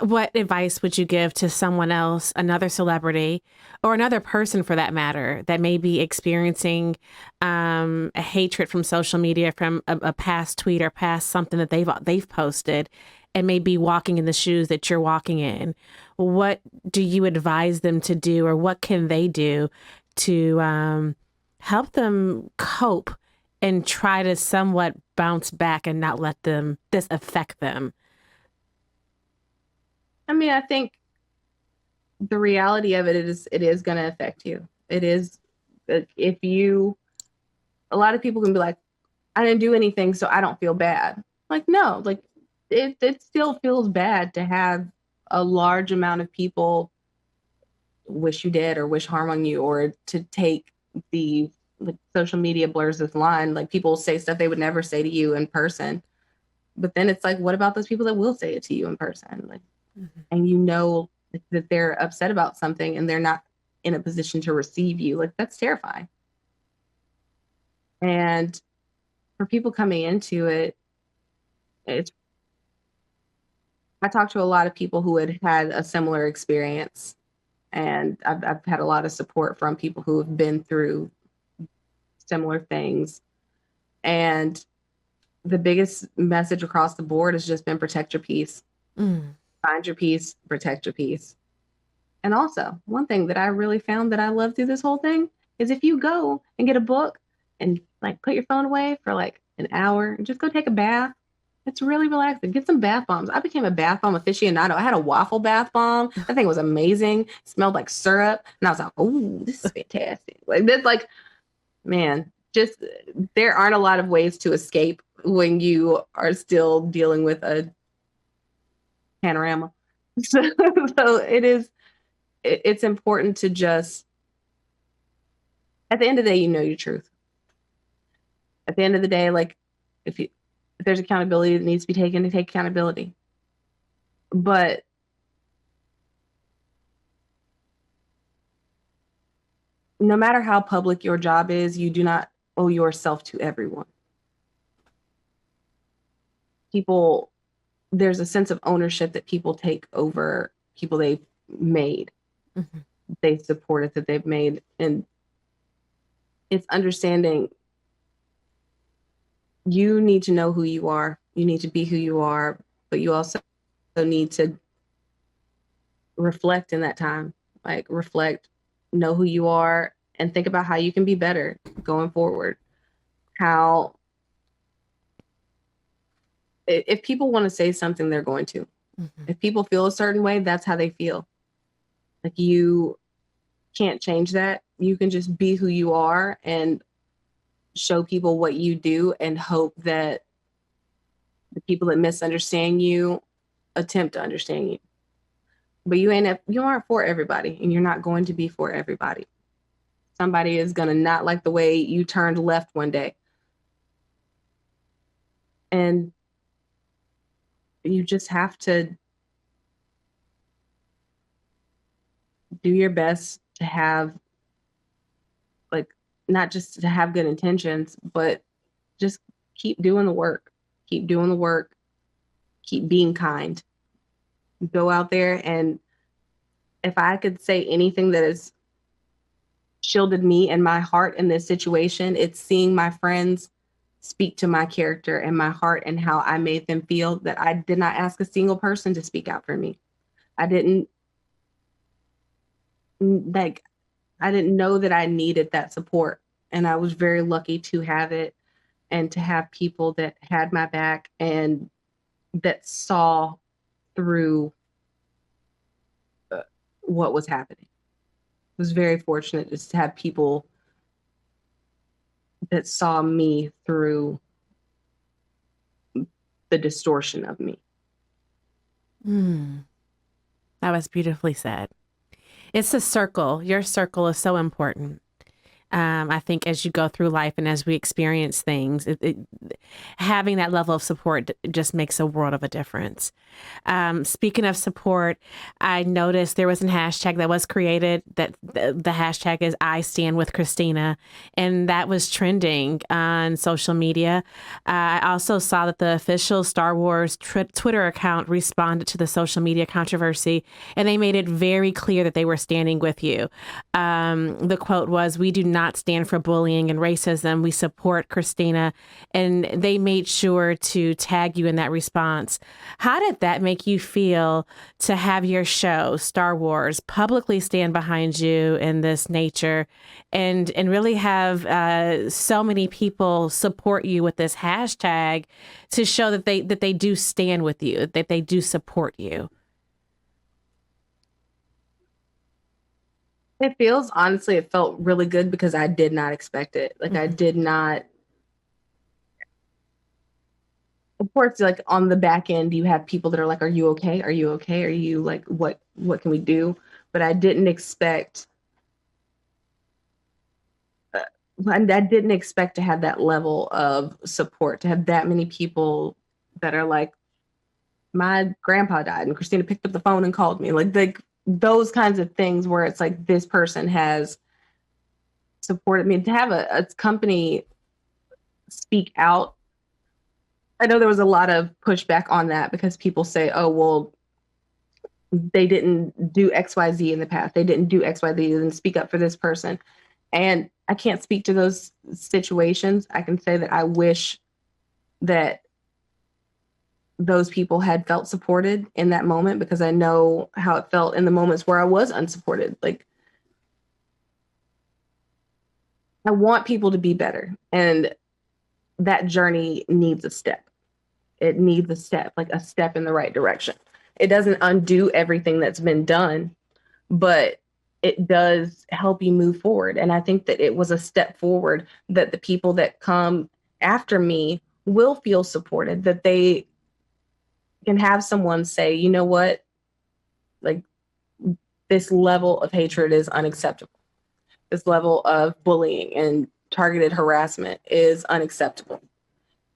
Speaker 2: What advice would you give to someone else, another celebrity, or another person for that matter, that may be experiencing a hatred from social media, from a past tweet or past something that they've posted, and may be walking in the shoes that you're walking in? What do you advise them to do, or what can they do to help them cope and try to somewhat bounce back and not let this affect them?
Speaker 1: I mean, I think the reality of it is going to affect you. It is, a lot of people can be like, I didn't do anything, so I don't feel bad. Like, no, like it still feels bad to have a large amount of people wish you dead or wish harm on you, or to take the like social media blurs this line. Like people say stuff they would never say to you in person. But then it's like, what about those people that will say it to you in person? Like, and you know that they're upset about something and they're not in a position to receive you. Like, that's terrifying. And for people coming into it, I talked to a lot of people who had a similar experience, and I've had a lot of support from people who have been through similar things. And the biggest message across the board has just been protect your peace. Find your peace, protect your peace. And also, one thing that I really found that I love through this whole thing is if you go and get a book and like put your phone away for like an hour and just go take a bath, it's really relaxing. Get some bath bombs. I became a bath bomb aficionado. I had a waffle bath bomb. That thing was amazing. It smelled like syrup. And I was like, oh, this is fantastic. Like this, like, man, just there aren't a lot of ways to escape when you are still dealing with a panorama. So, it's important to just, at the end of the day, you know your truth. At the end of the day, like if there's accountability that needs to be taken, to take accountability. But no matter how public your job is, you do not owe yourself to everyone. People, there's a sense of ownership that people take over people they've made, they supported, that they've made. And it's understanding you need to know who you are. You need to be who you are, but you also need to reflect in that time, like reflect, know who you are, and think about how you can be better going forward. How, if people want to say something, they're going to. If people feel a certain way, that's how they feel. Like, you can't change that. You can just be who you are and show people what you do, and hope that the people that misunderstand you attempt to understand you. But you aren't for everybody, and you're not going to be for everybody. Somebody is going to not like the way you turned left one day. And you just have to do your best to have, like, not just to have good intentions, but just keep doing the work. Keep doing the work. Keep being kind. Go out there, and if I could say anything that has shielded me and my heart in this situation, it's seeing my friends speak to my character and my heart and how I made them feel, that I did not ask a single person to speak out for me. I didn't know that I needed that support. And I was very lucky to have it, and to have people that had my back and that saw through what was happening. I was very fortunate just to have people that saw me through the distortion of me.
Speaker 2: That was beautifully said. It's a circle. Your circle is so important. I think as you go through life and as we experience things, having that level of support just makes a world of a difference. Speaking of support, I noticed there was a hashtag that was created, that the hashtag is iStandWithKrystina, and that was trending on social media. I also saw that the official StarWars Twitter account responded to the social media controversy, and they made it very clear that they were standing with you. The quote was, "We do not stand for bullying and racism. We support Krystina." And they made sure to tag you in that response. How did that make you feel to have your show, StarWars, publicly stand behind you in this nature, and really have so many people support you with this hashtag to show that they do stand with you, that they do support you?
Speaker 1: It felt really good, because I did not expect it. Like, I did not. Of course, like, on the back end, you have people that are like, "Are you okay? Are you okay? Are you, like, what can we do?" But I didn't expect, I didn't expect to have that level of support, to have that many people that are like, "My grandpa died, and Krystina picked up the phone and called me." Like those kinds of things, where it's like, this person has supported me. To have a company speak out, I know there was a lot of pushback on that, because people say, "Oh, well, they didn't do XYZ in the past. They didn't do XYZ, they didn't speak up for this person." And I can't speak to those situations. I can say that I wish that those people had felt supported in that moment, because I know how it felt in the moments where I was unsupported. Like, I want people to be better, and that journey needs a step. It needs a step, like a step in the right direction. It doesn't undo everything that's been done, but it does help you move forward. And I think that it was a step forward, that the people that come after me will feel supported, that they can have someone say, you know what, like this level of hatred is unacceptable. This level of bullying and targeted harassment is unacceptable.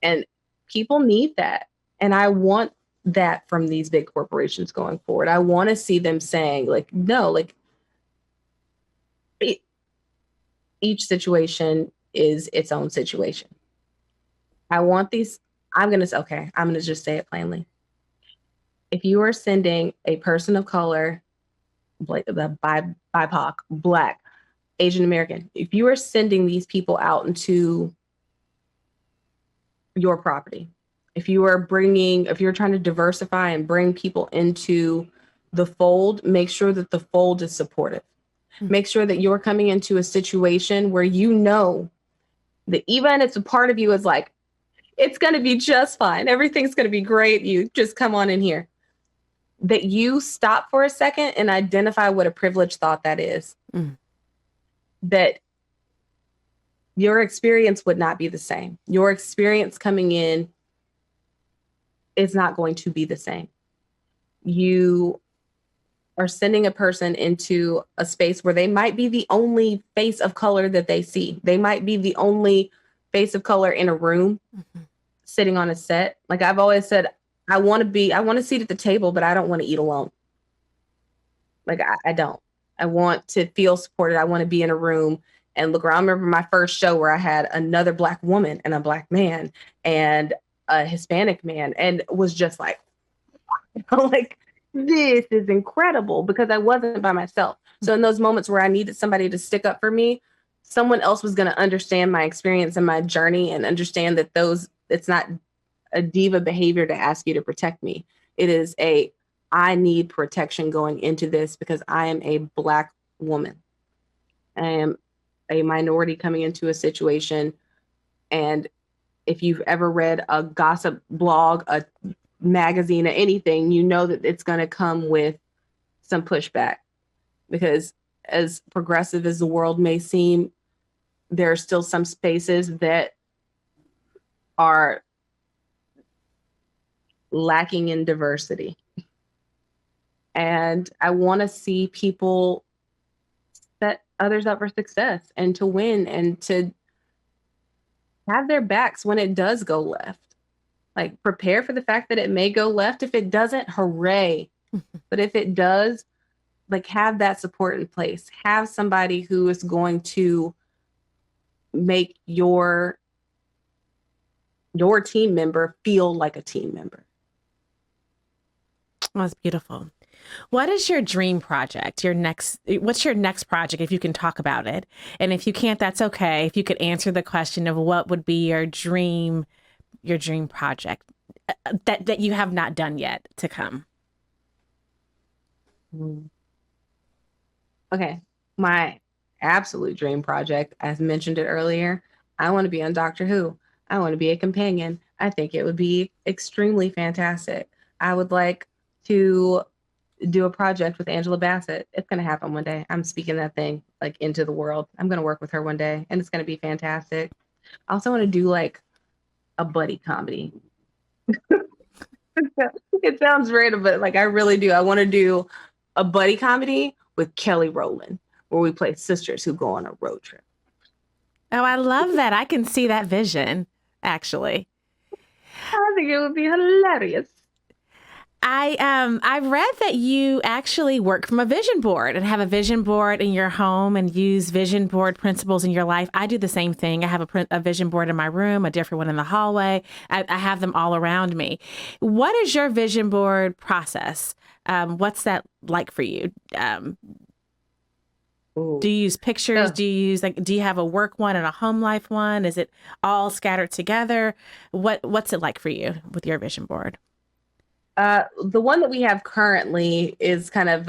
Speaker 1: And people need that. And I want that from these big corporations going forward. I want to see them saying, like, no, like each situation is its own situation. I want these. I'm going to just say it plainly. If you are sending a person of color, the BIPOC, Black, Asian American, if you are sending these people out into your property, if you're trying to diversify and bring people into the fold, make sure that the fold is supportive. Make sure that you're coming into a situation where you know that even if it's a part of you is like, it's going to be just fine, everything's going to be great, you just come on in here, that you stop for a second and identify what a privileged thought that is. That your experience would not be the same. Your experience coming in is not going to be the same. You are sending a person into a space where they might be the only face of color that they see. They might be the only face of color in a room, sitting on a set. Like I've always said, I want to sit at the table, but I don't want to eat alone. Like I don't. I want to feel supported. I want to be in a room and look around. I remember my first show where I had another Black woman and a Black man and a Hispanic man, and was just like, like, this is incredible, because I wasn't by myself. So in those moments where I needed somebody to stick up for me, someone else was going to understand my experience and my journey and understand that it's not a diva behavior to ask you to protect me. It is I need protection going into this because I am a Black woman. I am a minority coming into a situation. And if you've ever read a gossip blog, a magazine, or anything, you know that it's going to come with some pushback, because as progressive as the world may seem, there are still some spaces that are lacking in diversity. And I want to see people set others up for success and to win and to have their backs when it does go left. Like, prepare for the fact that it may go left. If it doesn't, hooray. But if it does, like, have that support in place. Have somebody who is going to make your team member feel like a team member.
Speaker 2: That's beautiful. What is your dream project? What's your next project, if you can talk about it? And if you can't, that's okay. If you could answer the question of what would be your dream project that you have not done yet to come.
Speaker 1: Okay. My absolute dream project, as mentioned it earlier, I want to be on Doctor Who. I want to be a companion. I think it would be extremely fantastic. I would like to do a project with Angela Bassett. It's going to happen one day. I'm speaking that thing like into the world. I'm going to work with her one day and it's going to be fantastic. I also want to do like a buddy comedy. It sounds random, but like I really do. I want to do a buddy comedy with Kelly Rowland, where we play sisters who go on a road trip.
Speaker 2: Oh, I love that. I can see that vision, actually.
Speaker 1: I think it would be hilarious.
Speaker 2: I've read that you actually work from a vision board and have a vision board in your home and use vision board principles in your life. I do the same thing. I have a vision board in my room, a different one in the hallway. I have them all around me. What is your vision board process? What's that like for you? Do you use pictures? Do you have a work one and a home life one? Is it all scattered together? What's it like for you with your vision board?
Speaker 1: The one that we have currently is kind of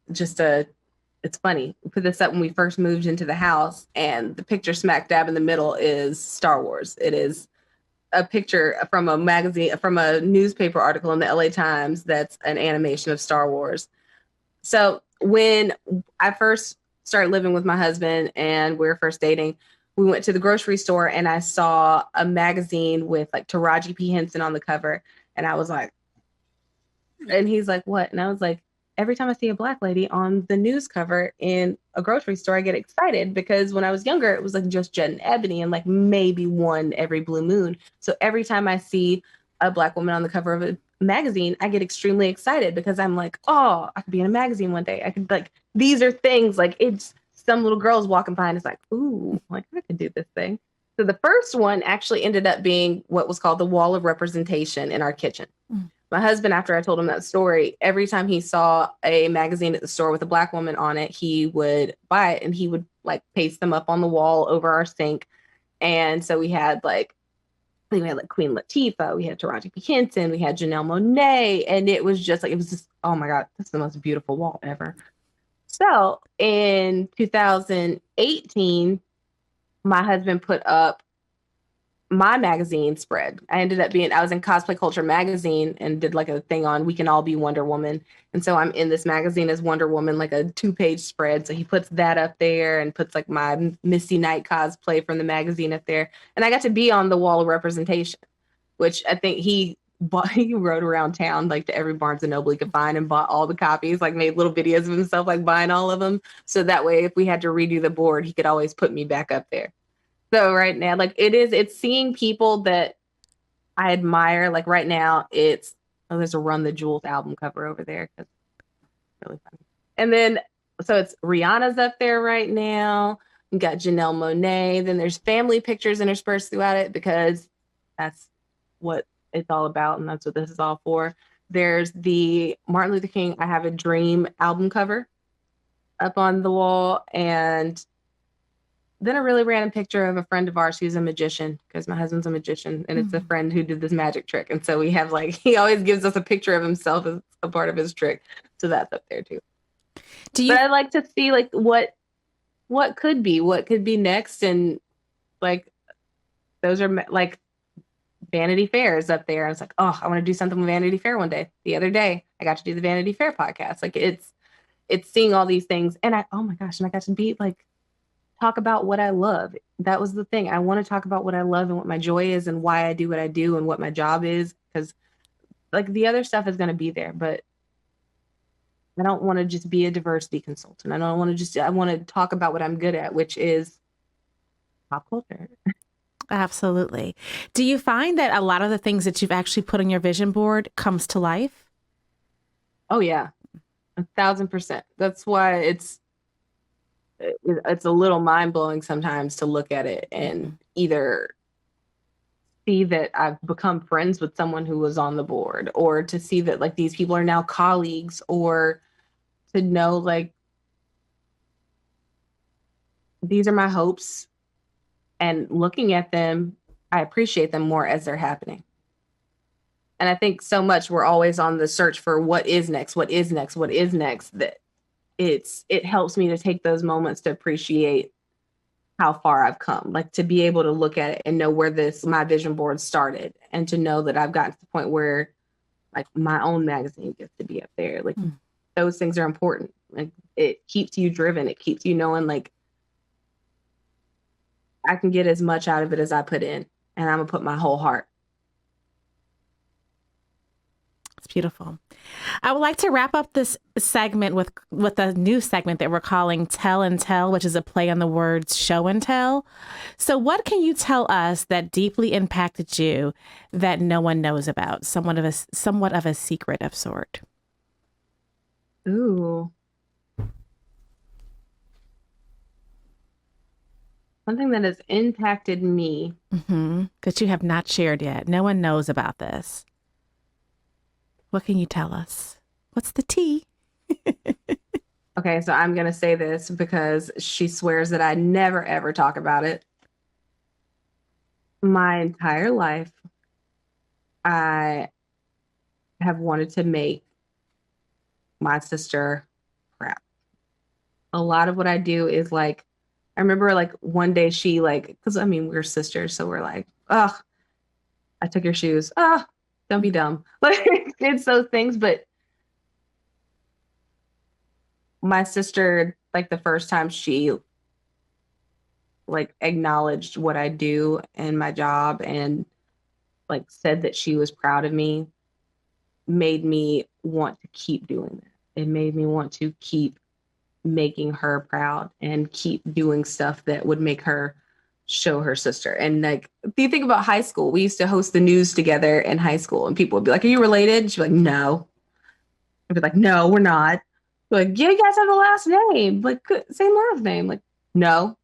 Speaker 1: it's funny. We put this up when we first moved into the house, and the picture smack dab in the middle is Star Wars. It is a picture from a magazine, from a newspaper article in the LA Times that's an animation of Star Wars. So when I first started living with my husband and we were first dating, we went to the grocery store and I saw a magazine with like Taraji P. Henson on the cover. And I was like, And he's like, what? And I was like, every time I see a Black lady on the news cover in a grocery store, I get excited because when I was younger, it was like just Jet and Ebony and like maybe one every blue moon. So every time I see a Black woman on the cover of a magazine, I get extremely excited because I'm like, oh, I could be in a magazine one day. I could like, these are things like it's some little girls walking by and it's like, ooh, like I could do this thing. So the first one actually ended up being what was called the wall of representation in our kitchen. My husband, after I told him that story, every time he saw a magazine at the store with a Black woman on it, he would buy it and he would like paste them up on the wall over our sink. And so we had like, I think we had like Queen Latifah, we had Taraji P. Henson, we had Janelle Monáe, and it was just like, it was just, oh my God, this is the most beautiful wall ever. So in 2018, my husband put up my magazine spread. I was in Cosplay Culture magazine and did like a thing on We Can All Be Wonder Woman. And so I'm in this magazine as Wonder Woman, like a 2-page spread. So he puts that up there and puts like my Misty Knight cosplay from the magazine up there. And I got to be on the wall of representation, which I think he rode around town like to every Barnes and Noble he could find and bought all the copies, like made little videos of himself like buying all of them. So that way, if we had to redo the board, he could always put me back up there. So right now, like it's seeing people that I admire. Like right now, there's a Run the Jewels album cover over there. It's really funny. And then, so it's Rihanna's up there right now. You got Janelle Monáe. Then there's family pictures interspersed throughout it because that's what it's all about. And that's what this is all for. There's the Martin Luther King I Have a Dream album cover up on the wall. And then a really random picture of a friend of ours who's a magician because my husband's a magician and it's a friend who did this magic trick. And so we have like, he always gives us a picture of himself as a part of his trick. So that's up there too. But I like to see like what could be next. And like, those are like Vanity Fair is up there. I was like, oh, I want to do something with Vanity Fair one day. The other day I got to do the Vanity Fair podcast. Like it's seeing all these things. And oh my gosh. And I got to be like, talk about what I love. That was the thing. I want to talk about what I love and what my joy is and why I do what I do and what my job is. Because like the other stuff is going to be there, but I don't want to just be a diversity consultant. I want to talk about what I'm good at, which is pop culture.
Speaker 2: Absolutely. Do you find that a lot of the things that you've actually put on your vision board comes to life?
Speaker 1: Oh yeah, 1,000%. That's why it's a little mind-blowing sometimes to look at it and either see that I've become friends with someone who was on the board, or to see that like these people are now colleagues, or to know like these are my hopes, and looking at them, I appreciate them more as they're happening. And I think so much we're always on the search for what is next, that it helps me to take those moments to appreciate how far I've come, like to be able to look at it and know where my vision board started, and to know that I've gotten to the point where like my own magazine gets to be up there. Like those things are important. Like it keeps you driven. It keeps you knowing like I can get as much out of it as I put in, and I'm gonna put my whole heart.
Speaker 2: It's beautiful. I would like to wrap up this segment with a new segment that we're calling Tell and Tell, which is a play on the words show and tell. So what can you tell us that deeply impacted you that no one knows about? Somewhat of a secret of sort.
Speaker 1: Ooh. Something that has impacted me.
Speaker 2: That you have not shared yet. No one knows about this. What can you tell us? What's the tea?
Speaker 1: Okay, so I'm going to say this because she swears that I never, ever talk about it. My entire life, I have wanted to make my sister proud. A lot of what I do is like, I remember like one day she like, because I mean, we're sisters. So we're like, oh, I took your shoes. Oh, don't be dumb. Like it's those things. But my sister, like the first time she like acknowledged what I do and my job and like said that she was proud of me made me want to keep doing that. It made me want to keep making her proud and keep doing stuff that would make her show her sister. And like, if you think about high school, we used to host the news together in high school, and people would be like, "Are you related?" And she'd be like, "No." I'd be like, "No, we're not." Like, "Yeah, you guys have the last name, like same last name." Like, "No."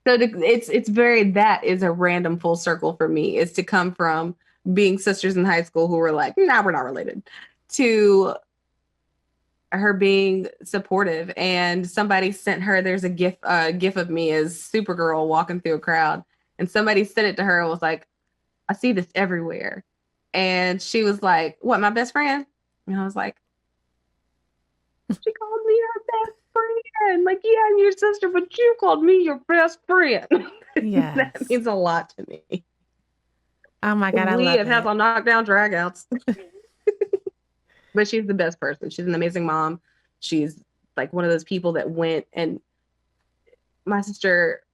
Speaker 1: So it's very, that is a random full circle for me, is to come from being sisters in high school who were like, "Nah, we're not related," to her being supportive. And somebody sent her, there's a gif of me as Supergirl walking through a crowd, and somebody sent it to her and was like, "I see this everywhere." And she was like, "What, my best friend?" And I was like, "She called me her best friend. Like, yeah, I'm your sister, but you called me your best friend."
Speaker 2: Yes.
Speaker 1: That means a lot to me.
Speaker 2: Oh my God, I
Speaker 1: We
Speaker 2: love
Speaker 1: have
Speaker 2: it.
Speaker 1: had some knockdown dragouts. But she's the best person. She's an amazing mom. She's like one of those people that went, and my sister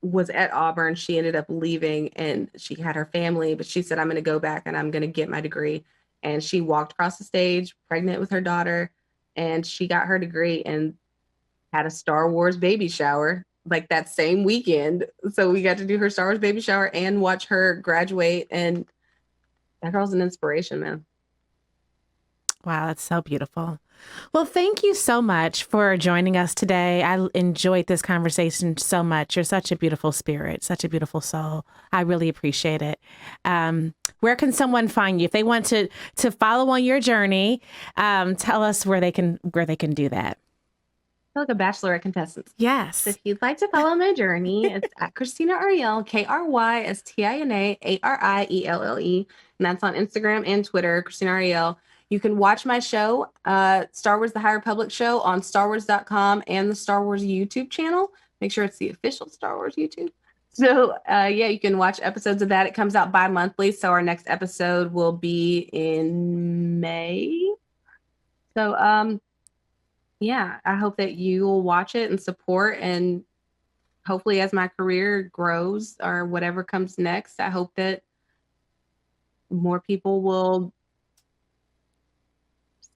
Speaker 1: was at Auburn. She ended up leaving, and she had her family, but she said, "I'm going to go back and I'm going to get my degree." And she walked across the stage pregnant with her daughter, and she got her degree and had a Star Wars baby shower like that same weekend. So we got to do her Star Wars baby shower and watch her graduate. And that girl's an inspiration, man.
Speaker 2: Wow, that's so beautiful. Well, thank you so much for joining us today. I enjoyed this conversation so much. You're such a beautiful spirit, such a beautiful soul. I really appreciate it. Where can someone find you if they want to follow on your journey? Tell us where they can do that.
Speaker 1: I feel like a Bachelorette contestant.
Speaker 2: Yes.
Speaker 1: So if you'd like to follow my journey, it's at Krystina Arielle, Krystina Arielle, and that's on Instagram and Twitter, Krystina Arielle. You can watch my show, Star Wars The High Republic show, on StarWars.com and the Star Wars YouTube channel. Make sure it's the official Star Wars YouTube. So yeah, you can watch episodes of that. It comes out bi-monthly. So our next episode will be in May. So yeah, I hope that you will watch it and support, and hopefully as my career grows or whatever comes next, I hope that more people will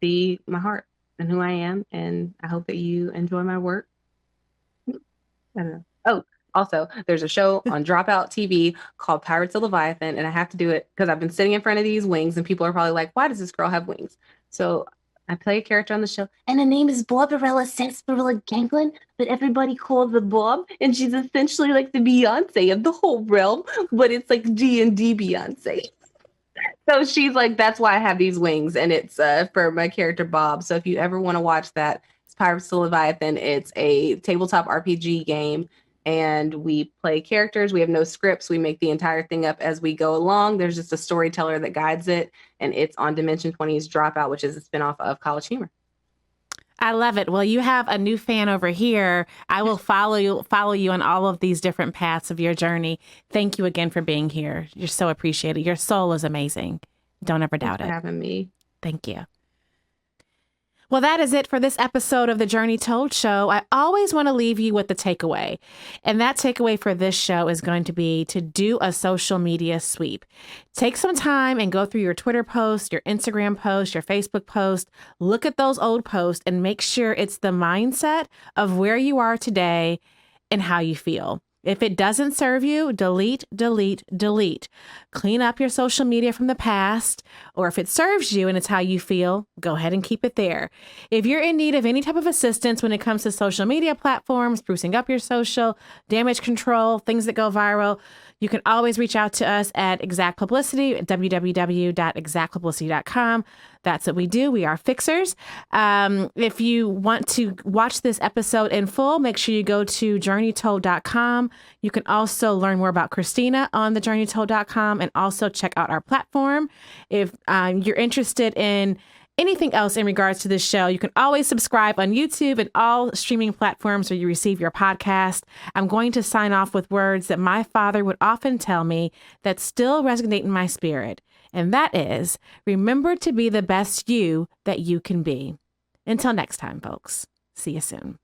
Speaker 1: see my heart and who I am, and I hope that you enjoy my work. I don't know. Oh, also, there's a show on Dropout TV called Pirates of Leviathan, and I have to do it because I've been sitting in front of these wings, and people are probably like, "Why does this girl have wings?" So I play a character on the show, and her name is Barbarella Sarsaparilla Ganglin, but everybody calls her Bob, and she's essentially like the Beyonce of the whole realm, but it's like D&D Beyonce. So she's like, that's why I have these wings, and it's for my character Bob. So if you ever want to watch that, it's Pirates of the Leviathan. It's a tabletop RPG game, and we play characters. We have no scripts. We make the entire thing up as we go along. There's just a storyteller that guides it, and it's on Dimension 20's Dropout, which is a spinoff of College Humor.
Speaker 2: I love it. Well, you have a new fan over here. I will follow you on all of these different paths of your journey. Thank you again for being here. You're so appreciated. Your soul is amazing. Don't ever doubt it.
Speaker 1: Thanks for having me.
Speaker 2: Thank you. Well, that is it for this episode of the Journey Told Show. I always want to leave you with the takeaway. And that takeaway for this show is going to be to do a social media sweep. Take some time and go through your Twitter post, your Instagram post, your Facebook post. Look at those old posts and make sure it's the mindset of where you are today and how you feel. If it doesn't serve you, delete, delete, delete. Clean up your social media from the past, or if it serves you and it's how you feel, go ahead and keep it there. If you're in need of any type of assistance when it comes to social media platforms, sprucing up your social, damage control, things that go viral, you can always reach out to us at Exact Publicity at www.exactpublicity.com. That's what we do. We are fixers. If you want to watch this episode in full, make sure you go to journeytold.com. You can also learn more about Krystina on the journeytold.com and also check out our platform. If you're interested in anything else in regards to this show, you can always subscribe on YouTube and all streaming platforms where you receive your podcast. I'm going to sign off with words that my father would often tell me that still resonate in my spirit. And that is, remember to be the best you that you can be. Until next time, folks. See you soon.